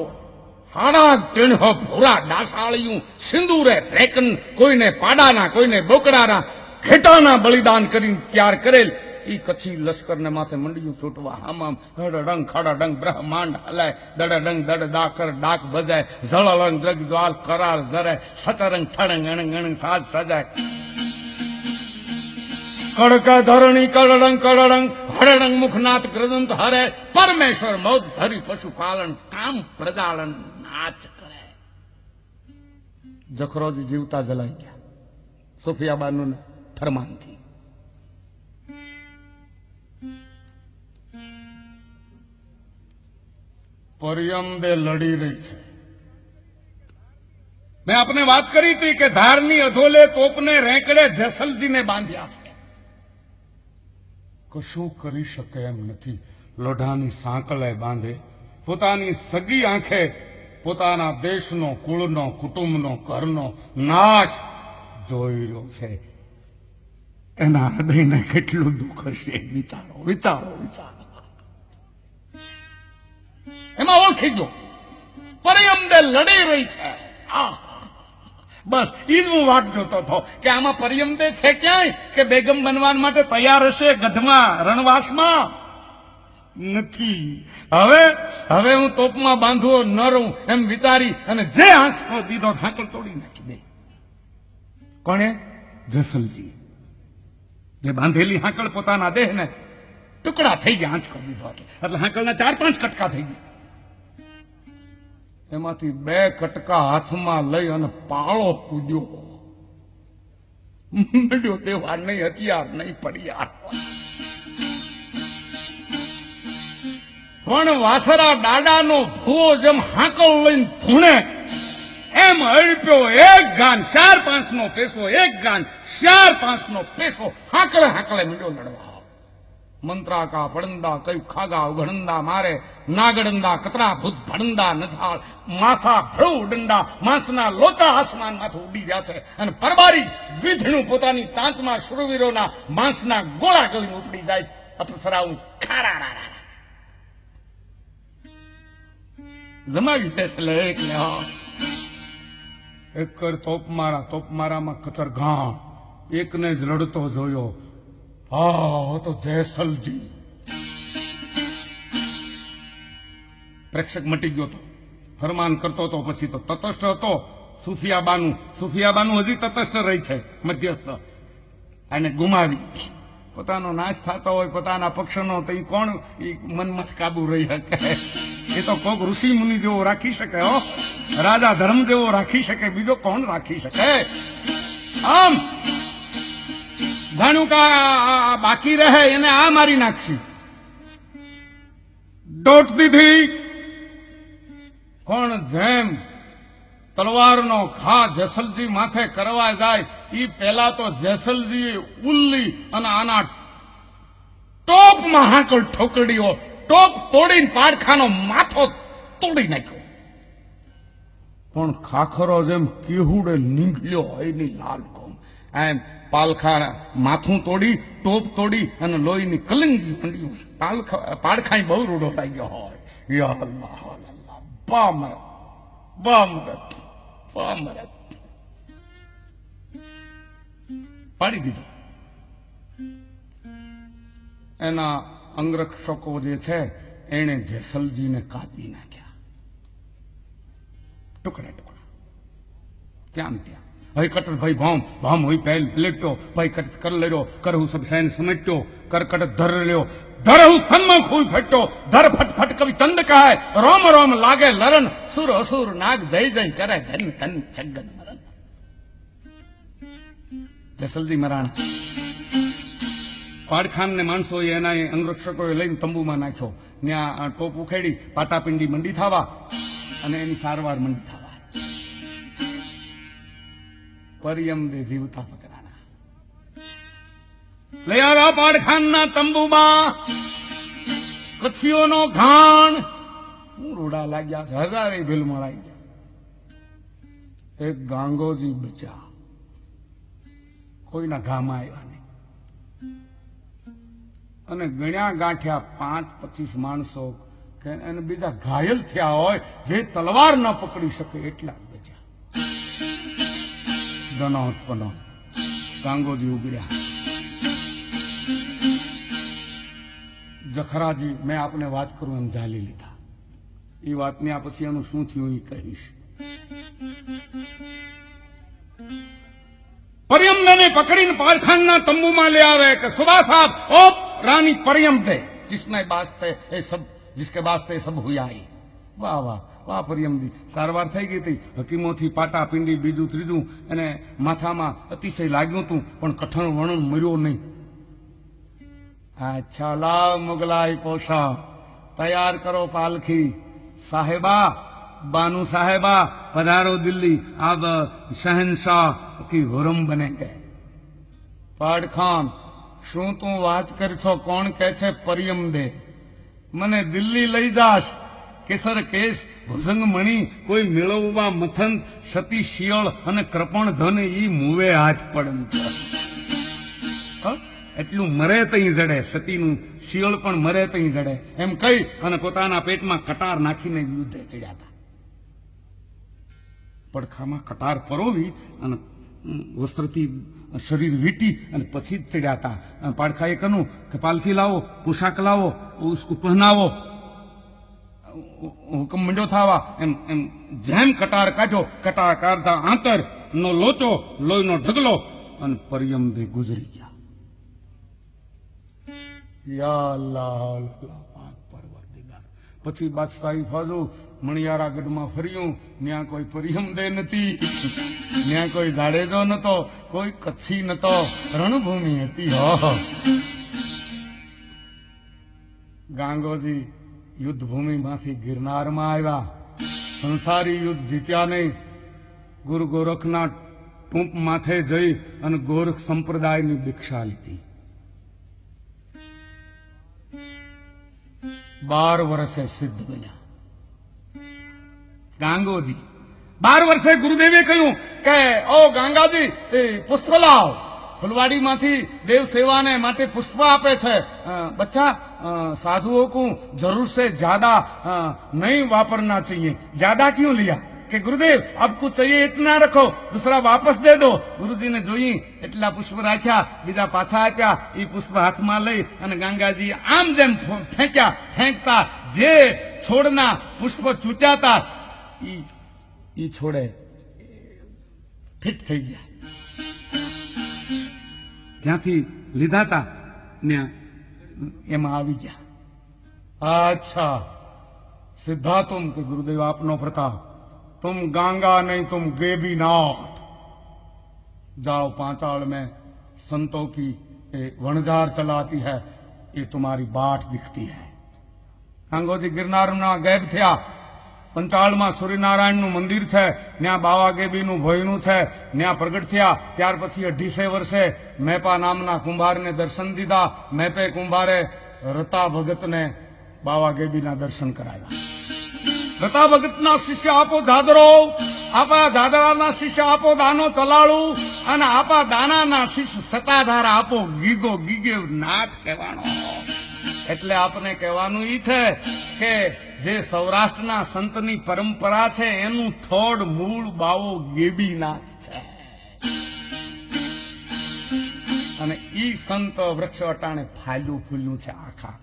હાડા તીણહો ભૂરા ડાસાળિયું સિંદૂરે રેકન, કોઈને પાડાના કોઈને બોકડાના ઘેટાના બલિદાન કરીને તૈયાર કરેલ ઈ કચ્છી લશ્કર ને માથે મંડ્યું છૂટવા. આમ હડડંગ ખડડંગ બ્રહ્માંડ હલાય, દડડંગ દડદા કર ડાક બજાય, ઝળળંગ દ્રગ જ્વાલ કરાર જરાય, સતરંગ થડંગ અણંગ અણંગ સાજ સજાય. કડકા ધરણી કડડંગ કડડંગ હડડંગ મુખનાથ ગ્રદંત હરે, પરમેશ્વર મોદ ધરી પશુપાલન કામ પ્રજાળન નાચ કરે. જખરોજી જીવતા જલાઈ ગયા સુફિયાબાનું ફરમાનથી. પરિયમદે લડી રહી છે. મેં આપને વાત કરી હતી કે ધારની અધોલે તોપને રેંકડે જેસલજીને બાંધ્યા છે. કશું કરી શકે એમ નથી. લોઢાની સાંકળે બાંધે, પોતાની સગી આંખે પોતાના દેશનો, કુળનો, કુટુંબનો, ઘરનો નાશ જોઈ રહ્યો છે. એના હૃદયને કેટલું દુઃખ હશે વિચારો વિચારો વિચારો. એમાં ઓળખી ગયો પરિયમદે લડી રહી છે. બસ ઈ જ હું વાટ જોતો હતો કે આમાં પરિયમદે છે ક્યાંય કે બેગમ બનવા માટે તૈયાર હશે ગઢમાં રણવાસમાં. નથી. હવે હું તોપમાં બાંધવો ન રહું એમ વિચારી અને જે આંચકો દીધો થાંકલ તોડી નાખી દે. કોણે? જેસલજી. જે બાંધેલી હાંકળ પોતાના દેહને ટુકડા થઈ ગયા આંચકો દીધો એટલે હાંકળના 4-5 કટકા થઈ ગયા. એમાંથી 2 કટકા હાથમાં લઈ અને પાળો કૂદ્યો. મંડ્યો દેવા, નહીં હથિયાર નહીં પડિયાર. પણ વાસરા દાડાનો ભૂવો જેમ હાંકળ લઈને ધૂણે એમ અડપ્યો. 1 ગાન 4-5 નો પેસો, 1 ગાન 4-5 નો પેસો હાંકળે હાંકળે મંડ્યો લડવા. મંત્રા કા પડંદા કઈ ખાગા ઉઘડંદા મારે, નાગડંદા કતરા ભૂત ભડંદા નજાળ, માસા ભળો ડંડા, માંસના લોચા આસમાન માંથી ઉડી રહ્યા છે અને પરબારી દ્વિધણું પોતાની તાંચમાં શુરવીરોના માંસના ગોળા કરીને ઉપડી જાય છે. અપ્સરાઓ ખારા જમાવી છે લેખ ને એક કર તોપમારામાં કતર ઘા એકને જ રડતો જોયો. હા તો જેસલજી. પ્રેક્ષક મટી ગયો તો ફરમાન કરતો તો પછી તો તટસ્થ હતો. સુફિયાબાનું હજી તટસ્થ રહી છે, મધ્યસ્થ. અને ગુમાવી પોતાનો નાશ થતો હોય પોતાના પક્ષનો તો એ કોણ મનમાં કાબુ રહી શકે? એ તો કોક ઋષિ મુનિ જેવો રાખી શકે, હો રાજા ધર્મ જેવો રાખી શકે, બીજો કોણ રાખી શકે? આમ જાણું કા બાકી રહે એને આ મારી નાખશી. દોટ દીધી. પણ જેમ તલવારનો ઘા જેસલજી માથે કરવા જાય ઈ પહેલા તો જેસલજી ઉલ્લી અને આના ટોપમાં હાંકળ ઠોકડીઓ, ટોપ તોડીને પાડખાનો માથો તોડી નાખ્યો. પણ ખાખરો જેમ કેહુડે નીંગલ્યો હોય ની લાલ કોમ એમ પાલખા માથું તોડી, ટોપ તોડી અને લોહીની કલંગી મંડ્યું. પાડખાઈ બહુ રૂડો લાગ્યો હોય. યા અલ્લાહ અલ્લાહ, બામરત બામરત બામરત પાડી દીધો. એના અંગરક્ષકો જે છે એને જેસલજીને કાપી નાખ્યા ટુકડા ટુકડા ત્યાં ત્યાં. भाई कटर भाई भाम हुई पहल लेटो भाई कट कर ले रो करहु सब सैन समेटो कर कट धर लियो धरहु सन्मुख हुई फटो धर फट फट कवि चंद का है रोम रोम लागे लरण सुर असुर नाग जय जय करे धन धन छगन मरण. જેસલજી મરાણા. પાડખાન ને માણસો એના અંગરક્ષકોએ લઈને તંબુમાં નાખ્યો. ત્યાં ટોપ ઉખેડી પાટાપિંડી મંડી થવા અને એની સારવાર મંડી થવા. પરિયમદે જીવતા પકડાણા. લઈ આવ્યા પાડખાનના તંબુમાં કચ્છીઓનો ઘાણ. હું રોડા લાગ્યા છે, હજારે ભીલ મળાઈ ગયા. એક ગાંગોજી બચા, કોઈના ઘામાં આવ્યા નહીં. અને ગણ્યા ગાંઠ્યા 5-25 માણસો કે એને બીજા ઘાયલ થયા હોય, જે તલવાર ન પકડી શકે એટલા જ બચ્યા. દનોત પનોત ગાંગોજી ઉગર્યા. જખરાજી, મેં આપને વાત કરું એમ ઝાલી લીધા. એ વાતની આ પછી એનું શું થયું એ કહીશ. परियमने पकड़ी पारखाना तंबू में ले आवे कि सुबह साहब ओ रानी परियम थे, जिसने वास्ते ये सब, जिसके वास्ते सब हुआ ही. वाह वाह वाह परियम दी सारवार થઈ ગઈ હતી. હકીમોથી પાટા પિંડી બીજું ત્રીજું અને માથામાં અતિશય લાગ્યું હતું, પણ કઠણ વર્ણન મર્યો નહીં. અચ્છા લાવ મુગલાઈ પોશા, તૈયાર કરો પાલખી. સાહેબા, बानू साहेबा पधारो दिल्ली, अब शहनशाह की हुरम बने गए. पाड़खान, शू तू बात कर छो? कौन कहे छे परियम दे? मने दिल्ली लई जाश. केसर केस भुजंग मणि कोई मेळववा मथन सती शियल अने कृपण धन ई मुवे हाथ પડન. એટલું મરે તઈ જડે, સતીનું શિયળ પણ મરે તઈ જડે, એમ કહી અને પોતાના પેટમાં કટાર નાખીને યુદ્ધે ચડ્યા હતા. પડખામાં કટાર પરોવી અને વસ્ત્રથી શરીર વીટી અને પછી જ ચડ્યા હતા. પાડખાએ કહ્યું કે પાલખી લાવો, પોશાક લાવો, ઉસકો પહેનાવો. હુકમ મંડ્યો થવા. એમ એમ જેમ કટાર કાઢ્યો, કટાર કાઢતા આંતર નો લોચો, લોહીનો ઢગલો, અને પરિયમ દે ગુજરી ગયા. યા અલ્લાહ પાક પરવરદિગાર. પછી બાદશાહી ફાજુ મણિયારા ગઢમાં ફર્યું. ત્યાં કોઈ પરિયમ દે નથી, ત્યાં કોઈ જાડેજો નતો, કોઈ કચ્છી નતો, રણભૂમિ હતી. ગાંગોજી યુદ્ધભૂમિમાંથી ગિરનારમાં આવ્યા. સંસારી યુદ્ધ જીત્યા નહીં. ગુરુ ગોરખના ટૂંપ માથે જઈ અને ગોરખ સંપ્રદાયની દીક્ષા લીધી. 12 વર્ષે સિદ્ધ બન્યા ગાંગોજી. 12 વર્ષે ગુરુદેવે કહ્યું કે ઓ ગાંગાજી, પુષ્પ લાવ. ફુલવાડીમાંથી દેવ સેવાને માટે પુષ્પ આપે છે. બચ્ચા, साधुओं को जरूर से ज्यादा नहीं वापरना चाहिए. ज्यादा क्यों लिया? कि गुरुदेव अब कुछ चाहिए इतना रखो, दूसरा वापस दे दो. गुरुजी ने જોઈ એટલા પુષ્પ રાખ્યા, બીજા પાછા આપ્યા. એ પુષ્પ હાથમાં લઈ અને ગંગાજી આમ જેમ ફેંક્યા. ફેંકતા જે છોડના પુષ્પ ચૂટ્યા હતા, ઈ છોડે ફિટ થઈ ગયા. જ્યાંથી લીધા હતા ત્યાં એમાં આવી ગયા. अच्छा सिद्धा तुम कि गुरुदेव आपनो प्रताप, तुम गंगा नहीं तुम गेबीनाथ. जाओ पांचाल में संतों की वणजार चलाती है, ये तुम्हारी बाट दिखती है. गांगोजी गिरनार गैब थया. पंचाल में सूर्यनारायण नु मंदिर है, न्या बावा गेबी नु भयनु है, न्या प्रगट थया. त्यार पछी 18 वर्षे मेपा नामना कुंभार ने दर्शन दीधा. मेपे कुंभारे रता भगत ने बावा गेबी ना दर्शन कराया. रता भगत ना शिष्य आपो जादरो, आपा जादरा ना शिष्य आपो दानो चलाड़ू, अने आपा दाना ना शिष्य सताधार आपो गीगो गीगे नाथ कहेवानो. એટલે આપને કહેવાનું ઈ છે કે જે સૌરાષ્ટ્રના સંતની પરંપરા છે એનું થોડ મૂળ બાવો ગેબીનાથ છે. અને ઈ સંત વૃક્ષ અટાણે ફાલ્યું ફૂલ્યું છે આખા.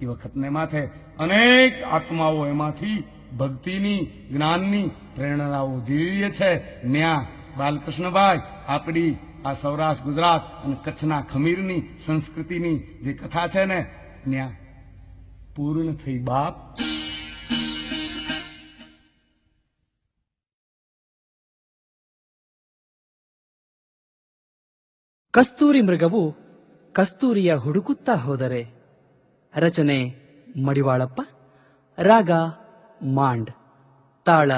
એ વખતને માથે અનેક આત્માઓ એમાંથી ભક્તિની જ્ઞાનની પ્રેરણાઓ જીવીએ છે. ન્યા બાલકૃષ્ણભાઈ આપણી આ સૌરાષ્ટ્ર ગુજરાત અને કચ્છના ખમીરની સંસ્કૃતિની જે કથા છે ને ન્યા પૂર્ણ થઈ બાપ. ಕಸ್ತೂರಿ ಮೃಗವು ಕಸ್ತೂರಿಯ ಹುಡುಕುತ್ತಾ ಹೋದರೆ. ರಚನೆ ಮಡಿವಾಳಪ್ಪ. ರಾಗ ಮಾಂಡ್. ತಾಳ